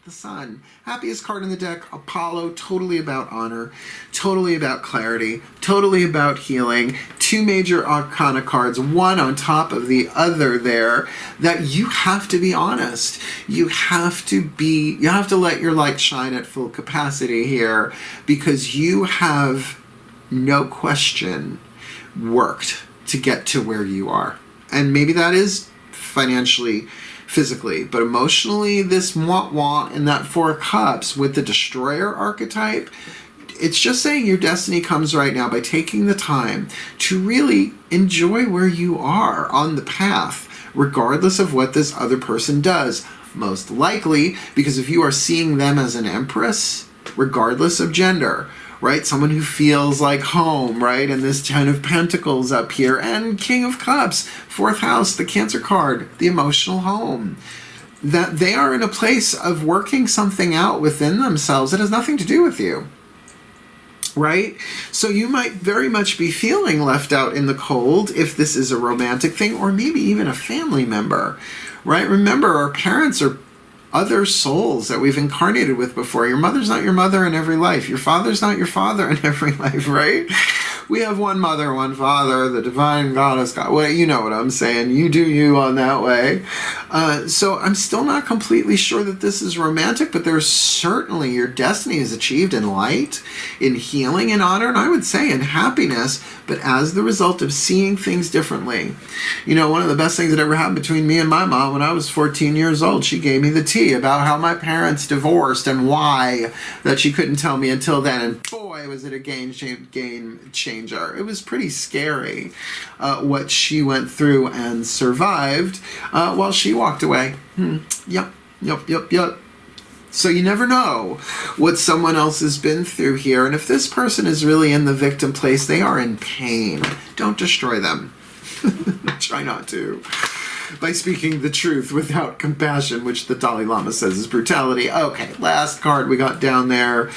the Sun. Happiest card in the deck, Apollo, totally about honor, totally about clarity, totally about healing. Two major arcana cards, one on top of the other there, that you have to be honest. You have to let your light shine at full capacity here, because you have, no question, worked to get to where you are. And maybe that is financially, physically, but emotionally, this wah-wah in that Four of Cups with the Destroyer archetype, it's just saying your destiny comes right now by taking the time to really enjoy where you are on the path, regardless of what this other person does. Most likely, because if you are seeing them as an empress, regardless of gender, right? Someone who feels like home, right? And this Ten of Pentacles up here, and King of Cups, fourth house, the Cancer card, the emotional home. That they are in a place of working something out within themselves that has nothing to do with you, right? So you might very much be feeling left out in the cold if this is a romantic thing, or maybe even a family member, right? Remember, our parents are other souls that we've incarnated with before. Your mother's not your mother in every life. Your father's not your father in every life, right? We have one mother, one father, the divine goddess, God. Well, you know what I'm saying. You do you on that way. So I'm still not completely sure that this is romantic, but there's certainly your destiny is achieved in light, in healing, in honor, and I would say in happiness, but as the result of seeing things differently. You know, one of the best things that ever happened between me and my mom when I was 14 years old, she gave me the tea about how my parents divorced and why, that she couldn't tell me until then. And boy, was it a game changer. It was pretty scary what she went through and survived while she walked away. Yep. So you never know what someone else has been through here. And if this person is really in the victim place, they are in pain. Don't destroy them. Try not to. By speaking the truth without compassion, which the Dalai Lama says is brutality. Okay, last card we got down there.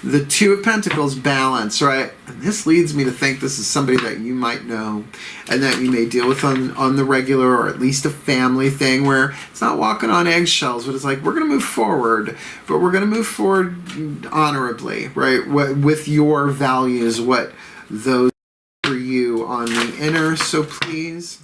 The Two of Pentacles, balance, right? And this leads me to think this is somebody that you might know and that you may deal with on the regular, or at least a family thing where it's not walking on eggshells, but it's like, we're going to move forward, but we're going to move forward honorably, right? With your values, what those for you on the inner. So please,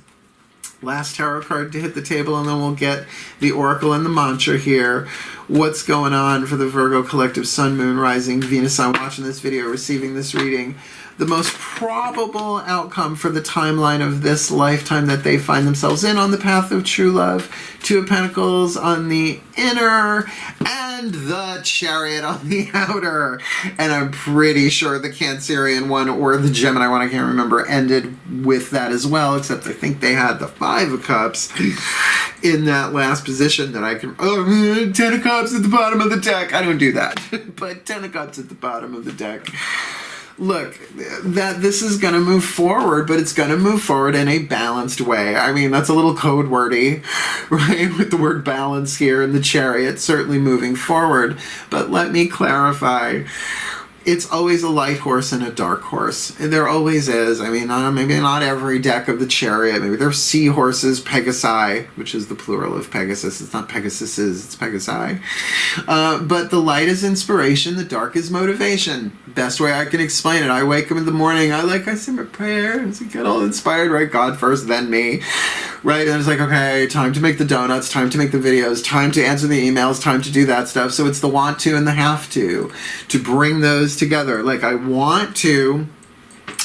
last tarot card to hit the table, and then we'll get the oracle and the mantra here. What's going on for the Virgo collective, Sun, Moon, Rising, Venus sign watching this video, receiving this reading? The most probable outcome for the timeline of this lifetime that they find themselves in on the path of true love. Two of Pentacles on the inner, and the Chariot on the outer. And I'm pretty sure the Cancerian one, or the Gemini one, I can't remember, ended with that as well, except I think they had the Five of Cups in that last position that I can... Oh, Ten of Cups at the bottom of the deck. I don't do that. But Ten of Cups at the bottom of the deck. Look, that this is going to move forward, but it's going to move forward in a balanced way. I mean, that's a little code wordy, right? With the word balance here in the Chariot, certainly moving forward. But let me clarify. It's always a light horse and a dark horse. There always is. I mean, maybe not every deck of the Chariot. Maybe there's seahorses, Pegasi, which is the plural of Pegasus. It's not Pegasuses, it's Pegasi. But the light is inspiration, the dark is motivation. Best way I can explain it. I wake up in the morning, I say my prayers, I get all inspired, right? God first, then me. Right? And it's like, okay, time to make the donuts, time to make the videos, time to answer the emails, time to do that stuff. So it's the want to and the have to bring those together. Like, I want to,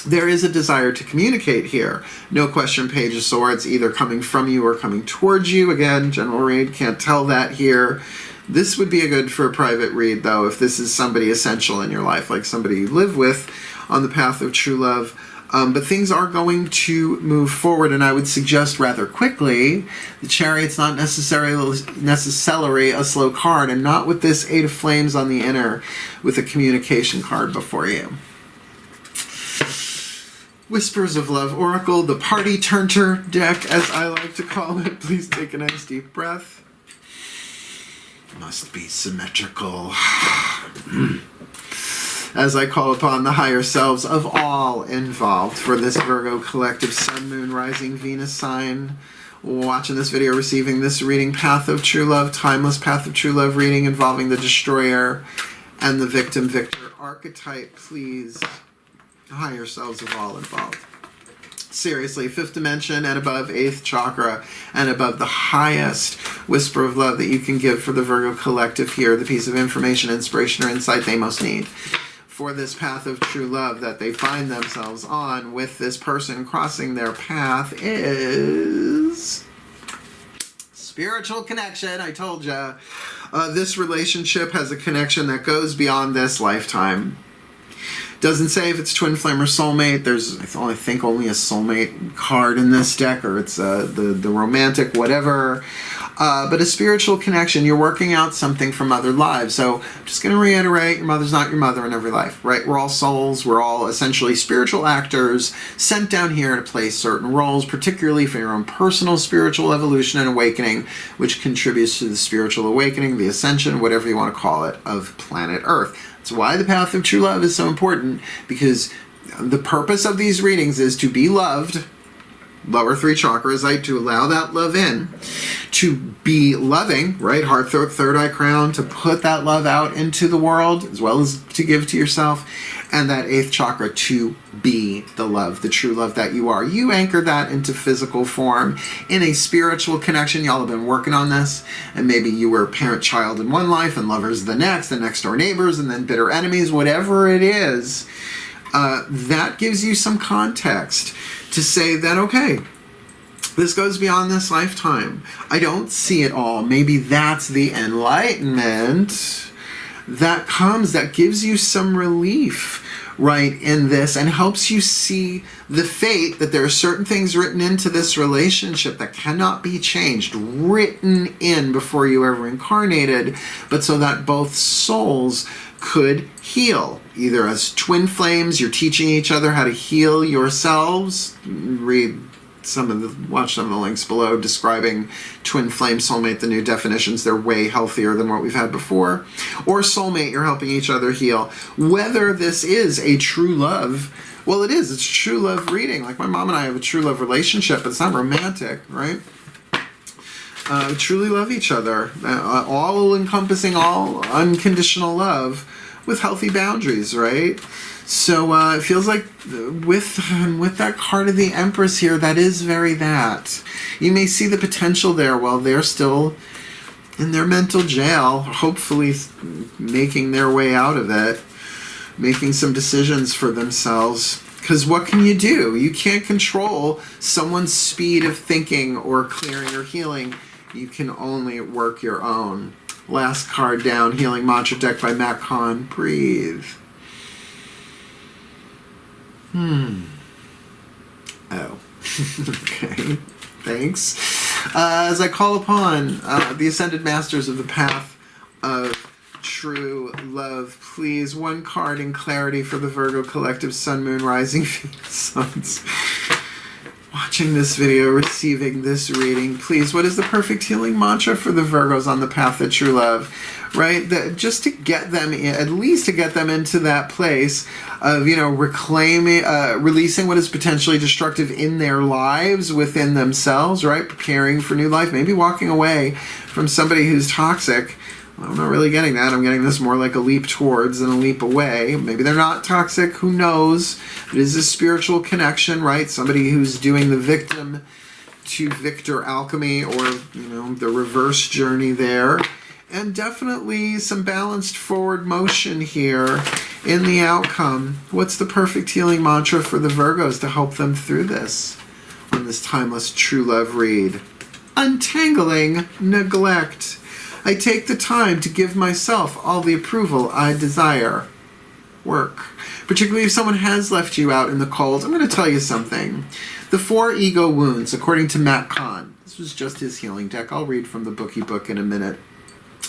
there is a desire to communicate here. No question, Page of Swords, either coming from you or coming towards you. Again, general read, can't tell that here. This would be a good for a private read, though, if this is somebody essential in your life, like somebody you live with on the path of true love. But things are going to move forward, and I would suggest rather quickly. The Chariot's not necessarily a slow card, and not with this Eight of Flames on the inner with a communication card before you. Whispers of Love Oracle, the Party Turner deck, as I like to call it. Please take a nice deep breath. Must be symmetrical. As I call upon the higher selves of all involved for this Virgo collective, Sun, Moon, Rising, Venus sign watching this video, receiving this reading, Path of True Love, Timeless Path of True Love reading involving the Destroyer and the Victim Victor archetype. Please, higher selves of all involved. Seriously, 5th dimension and above, 8th chakra and above, the highest whisper of love that you can give for the Virgo collective here, the piece of information, inspiration, or insight they most need for this path of true love that they find themselves on with this person crossing their path is spiritual connection. I told ya. This relationship has a connection that goes beyond this lifetime. Doesn't say if it's twin flame or soulmate. There's, I think, only a soulmate card in this deck, or it's the romantic whatever. But a spiritual connection. You're working out something from other lives. So I'm just going to reiterate, your mother's not your mother in every life, right? We're all souls. We're all essentially spiritual actors sent down here to play certain roles, particularly for your own personal spiritual evolution and awakening, which contributes to the spiritual awakening, the ascension, whatever you want to call it, of planet Earth. That's why the path of true love is so important, because the purpose of these readings is to be loved, lower 3 chakras, right? To allow that love in, to be loving, right? Heart, throat, third eye, crown, to put that love out into the world, as well as to give to yourself, and that 8th chakra to be the love, the true love that you are. You anchor that into physical form in a spiritual connection. Y'all have been working on this, and maybe you were parent-child in one life and lovers the next, and next-door neighbors, and then bitter enemies, whatever it is. That gives you some context to say that, okay, this goes beyond this lifetime. I don't see it all. Maybe that's the enlightenment that comes, that gives you some relief, right, in this, and helps you see the fate that there are certain things written into this relationship that cannot be changed, written in before you ever incarnated, but so that both souls could heal. Either as twin flames, you're teaching each other how to heal yourselves. Watch some of the links below describing twin flame, soulmate, the new definitions. They're way healthier than what we've had before. Or soulmate, you're helping each other heal. Whether this is a true love, well, it is. It's a true love reading. Like my mom and I have a true love relationship, but it's not romantic, right? We truly love each other. All encompassing, all unconditional love with healthy boundaries, right? So it feels like with that card of the Empress here, that is very that. You may see the potential there while they're still in their mental jail, hopefully making their way out of it, making some decisions for themselves. Because what can you do? You can't control someone's speed of thinking or clearing or healing. You can only work your own. Last card down, Healing Mantra deck by Matt Kahn. Breathe. Oh. Okay. Thanks. As I call upon the Ascended Masters of the Path of True Love, please, one card in clarity for the Virgo collective, Sun, Moon, Rising, Venus, Suns. Watching this video, receiving this reading, please, what is the perfect healing mantra for the Virgos on the path of true love? Right? Just to get them in, at least to get them into that place of, reclaiming, releasing what is potentially destructive in their lives, within themselves, right? Preparing for new life, maybe walking away from somebody who's toxic. I'm not really getting that. I'm getting this more like a leap towards than a leap away. Maybe they're not toxic. Who knows? It is a spiritual connection, right? Somebody who's doing the victim to victor alchemy, or, the reverse journey there. And definitely some balanced forward motion here in the outcome. What's the perfect healing mantra for the Virgos to help them through this on this timeless true love read? Untangling neglect. I take the time to give myself all the approval I desire. Work. Particularly if someone has left you out in the cold. I'm going to tell you something. The 4 ego wounds, according to Matt Kahn. This was just his healing deck. I'll read from the bookie book in a minute.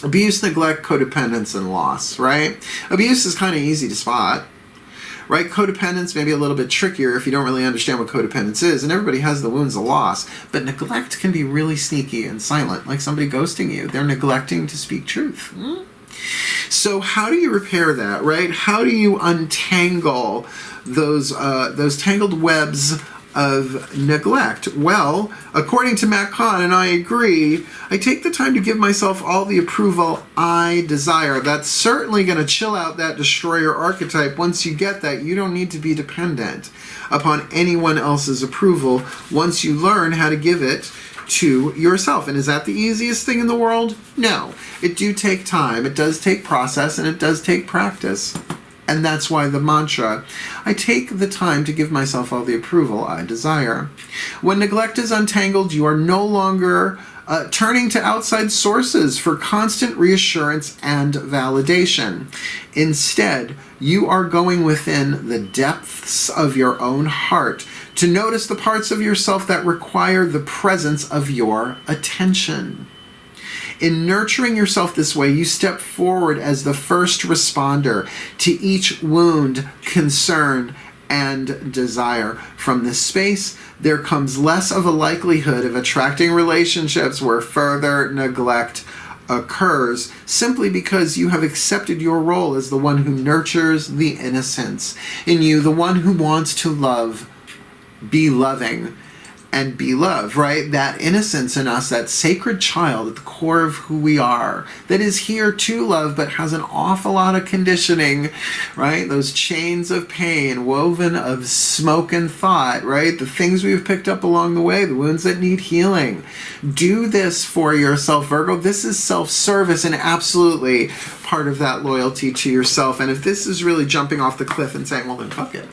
Abuse, neglect, codependence, and loss, right? Abuse is kind of easy to spot. Right? Codependence may be a little bit trickier if you don't really understand what codependence is, and everybody has the wounds of loss. But neglect can be really sneaky and silent, like somebody ghosting you. They're neglecting to speak truth. So how do you repair that, right? How do you untangle those tangled webs of neglect? Well, according to Matt Kahn, and I agree, I take the time to give myself all the approval I desire. That's certainly going to chill out that destroyer archetype. Once you get that, you don't need to be dependent upon anyone else's approval once you learn how to give it to yourself. And is that the easiest thing in the world? No. It do take time, it does take process, and it does take practice. And that's why the mantra, I take the time to give myself all the approval I desire. When neglect is untangled, you are no longer turning to outside sources for constant reassurance and validation. Instead, you are going within the depths of your own heart to notice the parts of yourself that require the presence of your attention. In nurturing yourself this way, you step forward as the first responder to each wound, concern, and desire. From this space, there comes less of a likelihood of attracting relationships where further neglect occurs, simply because you have accepted your role as the one who nurtures the innocence in you, the one who wants to love, be loving, and be loved, right? That innocence in us, that sacred child at the core of who we are, that is here to love, but has an awful lot of conditioning, right? Those chains of pain woven of smoke and thought, right? The things we've picked up along the way, the wounds that need healing. Do this for yourself, Virgo. This is self-service and absolutely part of that loyalty to yourself. And if this is really jumping off the cliff and saying, well, then fuck it,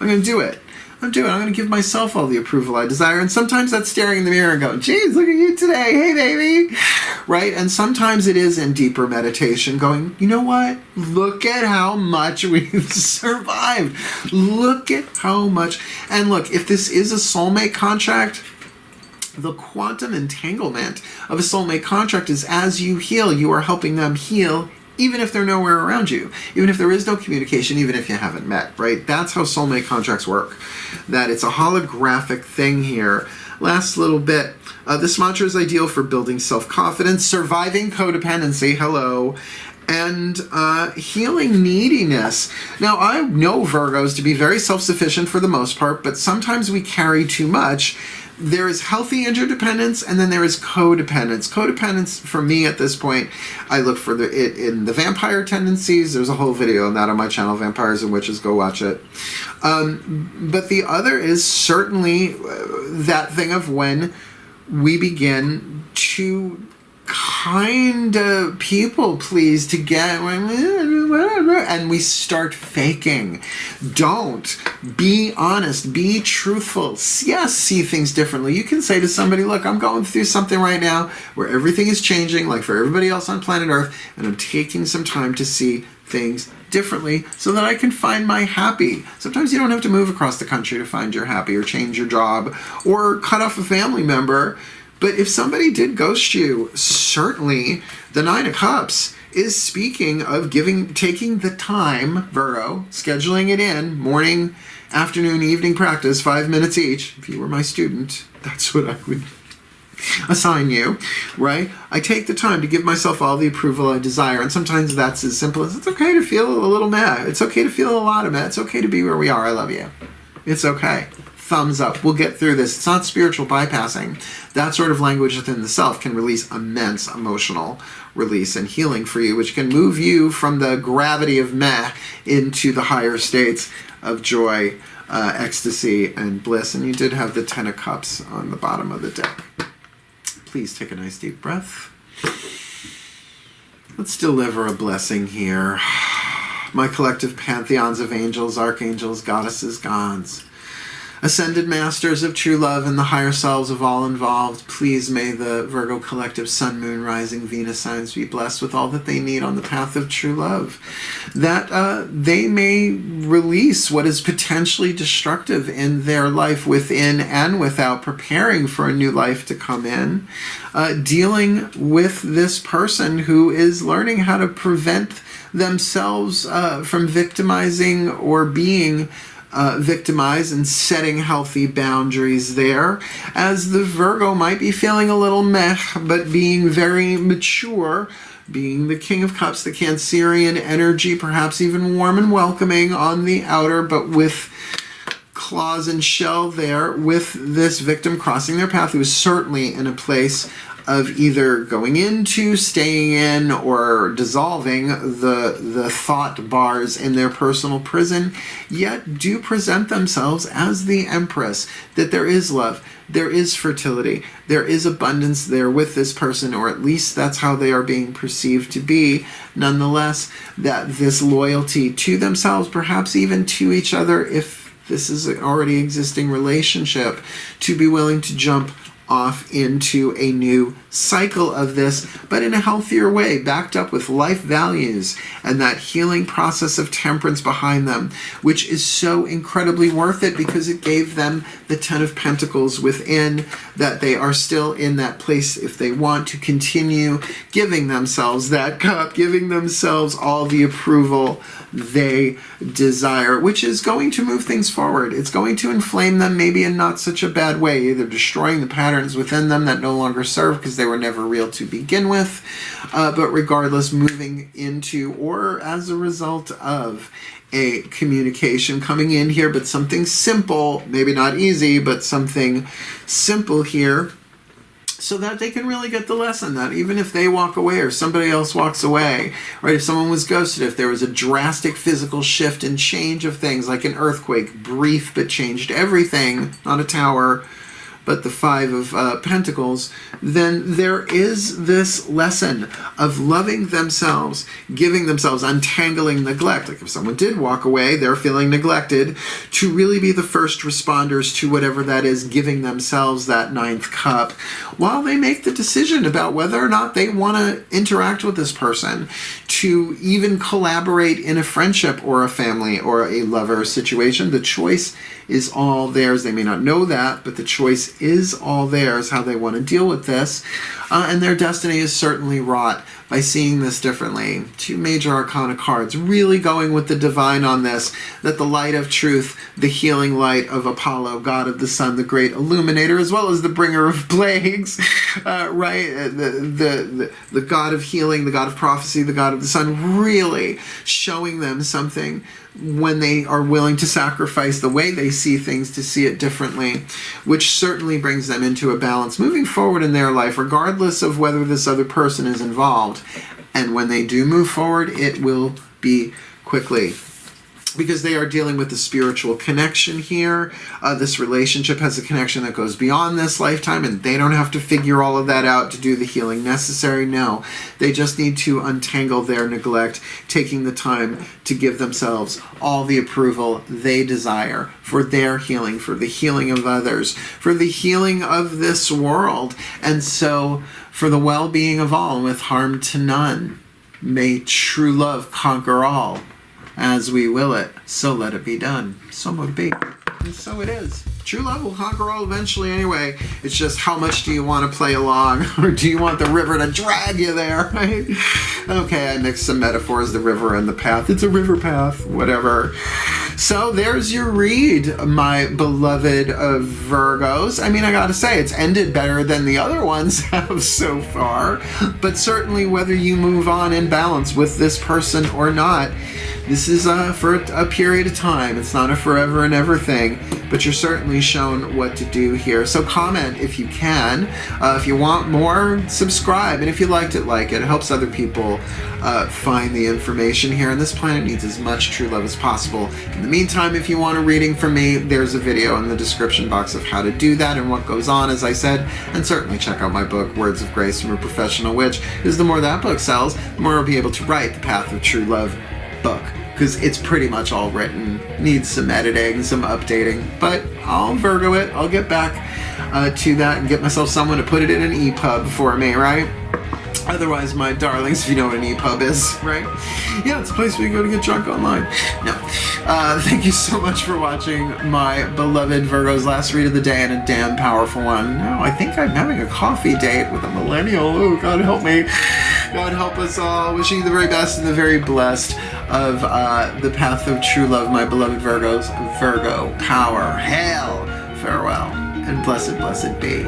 I'm going to do it. I'm going to give myself all the approval I desire. And sometimes that's staring in the mirror and going, geez, look at you today. Hey, baby. Right? And sometimes it is in deeper meditation going, you know what? Look at how much we've survived. Look at how much. And look, if this is a soulmate contract, the quantum entanglement of a soulmate contract is as you heal, you are helping them heal, even if they're nowhere around you, even if there is no communication, even if you haven't met, right? That's how soulmate contracts work. That it's a holographic thing here. Last little bit. This mantra is ideal for building self-confidence, surviving codependency, hello, and healing neediness. Now, I know Virgos to be very self-sufficient for the most part, but sometimes we carry too much. There is healthy interdependence, and then there is codependence. Codependence, for me at this point, I look for it in the vampire tendencies. There's a whole video on that on my channel, Vampires and Witches. Go watch it. But the other is certainly that thing of when we begin to kind of people please to get, and we start faking. Don't. Be honest. Be truthful. Yes, see things differently. You can say to somebody, look, I'm going through something right now where everything is changing, like for everybody else on planet Earth, and I'm taking some time to see things differently so that I can find my happy. Sometimes you don't have to move across the country to find your happy, or change your job, or cut off a family member. But if somebody did ghost you, certainly the Nine of Cups is speaking of taking the time, Virgo, scheduling it in, morning, afternoon, evening practice, 5 minutes each. If you were my student, that's what I would assign you, right? I take the time to give myself all the approval I desire. And sometimes that's as simple as, it's okay to feel a little meh. It's okay to feel a lot of meh. It's okay to be where we are. I love you. It's okay. Thumbs up. We'll get through this. It's not spiritual bypassing. That sort of language within the self can release immense emotional release and healing for you, which can move you from the gravity of meh into the higher states of joy, ecstasy, and bliss. And you did have the 10 of Cups on the bottom of the deck. Please take a nice deep breath. Let's deliver a blessing here. My collective pantheons of angels, archangels, goddesses, gods, ascended masters of true love, and the higher selves of all involved, please may the Virgo collective sun, moon, rising, Venus signs be blessed with all that they need on the path of true love, that they may release what is potentially destructive in their life within and without, preparing for a new life to come in, dealing with this person who is learning how to prevent themselves from victimizing or being victimized, and setting healthy boundaries there, as the Virgo might be feeling a little meh, but being very mature, being the King of Cups, the Cancerian energy, perhaps even warm and welcoming on the outer, but with claws and shell there with this victim crossing their path who is certainly in a place of either going into, staying in, or dissolving the thought bars in their personal prison, yet do present themselves as the Empress, that there is love, there is fertility, there is abundance there with this person, or at least that's how they are being perceived to be. Nonetheless, that this loyalty to themselves, perhaps even to each other, if this is an already existing relationship, to be willing to jump off into a new cycle of this, but in a healthier way, backed up with life values and that healing process of temperance behind them, which is so incredibly worth it because it gave them the Ten of Pentacles within, that they are still in that place if they want to continue giving themselves that cup, giving themselves all the approval they desire, which is going to move things forward. It's going to inflame them, maybe in not such a bad way, either destroying the patterns within them that no longer serve because they were never real to begin with, but regardless, moving into or as a result of a communication coming in here, but something simple, maybe not easy, but something simple here, so that they can really get the lesson that even if they walk away or somebody else walks away, right, if someone was ghosted, if there was a drastic physical shift and change of things, like an earthquake, brief but changed everything, not a tower, but the Five of Pentacles, then there is this lesson of loving themselves, giving themselves, untangling neglect. Like if someone did walk away, they're feeling neglected, to really be the first responders to whatever that is, giving themselves that ninth cup, while they make the decision about whether or not they want to interact with this person, to even collaborate in a friendship or a family or a lover situation. The choice is all theirs. They may not know that, but the choice is all theirs, how they want to deal with this. And their destiny is certainly wrought by seeing this differently. Two major arcana cards, really going with the divine on this, that the light of truth, the healing light of Apollo, god of the sun, the great illuminator, as well as the bringer of plagues, right? The god of healing, the god of prophecy, the god of the sun, really showing them something when they are willing to sacrifice the way they see things to see it differently, which certainly brings them into a balance moving forward in their life, regardless of whether this other person is involved. And when they do move forward, it will be quickly, because they are dealing with the spiritual connection here. This relationship has a connection that goes beyond this lifetime, and they don't have to figure all of that out to do the healing necessary. No, they just need to untangle their neglect, taking the time to give themselves all the approval they desire for their healing, for the healing of others, for the healing of this world, and so for the well-being of all, with harm to none. May true love conquer all. As we will it, so let it be done. So mote it be. And so it is. True love will conquer all eventually anyway. It's just how much do you want to play along? Or do you want the river to drag you there, right? Okay, I mixed some metaphors, the river and the path. It's a river path, whatever. So there's your read, my beloved Virgos. I mean, I gotta say, it's ended better than the other ones have so far. But certainly whether you move on in balance with this person or not, this is for a period of time. It's not a forever and ever thing, but you're certainly shown what to do here. So comment if you can. If you want more, subscribe. And if you liked it, like it. It helps other people find the information here. And this planet needs as much true love as possible. In the meantime, if you want a reading from me, there's a video in the description box of how to do that and what goes on, as I said. And certainly check out my book, Words of Grace from a Professional Witch, because the more that book sells, the more I'll be able to write the Path of True Love book, because it's pretty much all written. Needs some editing, some updating, but I'll Virgo it. I'll get back to that and get myself someone to put it in an EPUB for me, right? Otherwise, my darlings, if you know what an EPUB is, right? Yeah, it's a place where you go to get drunk online. No. Thank you so much for watching my beloved Virgos last read of the day, and a damn powerful one. No, I think I'm having a coffee date with a millennial. Oh, God help me. God help us all. Wishing you the very best and the very blessed of the path of true love, my beloved Virgos. Virgo, power, hail, farewell, and blessed, blessed be.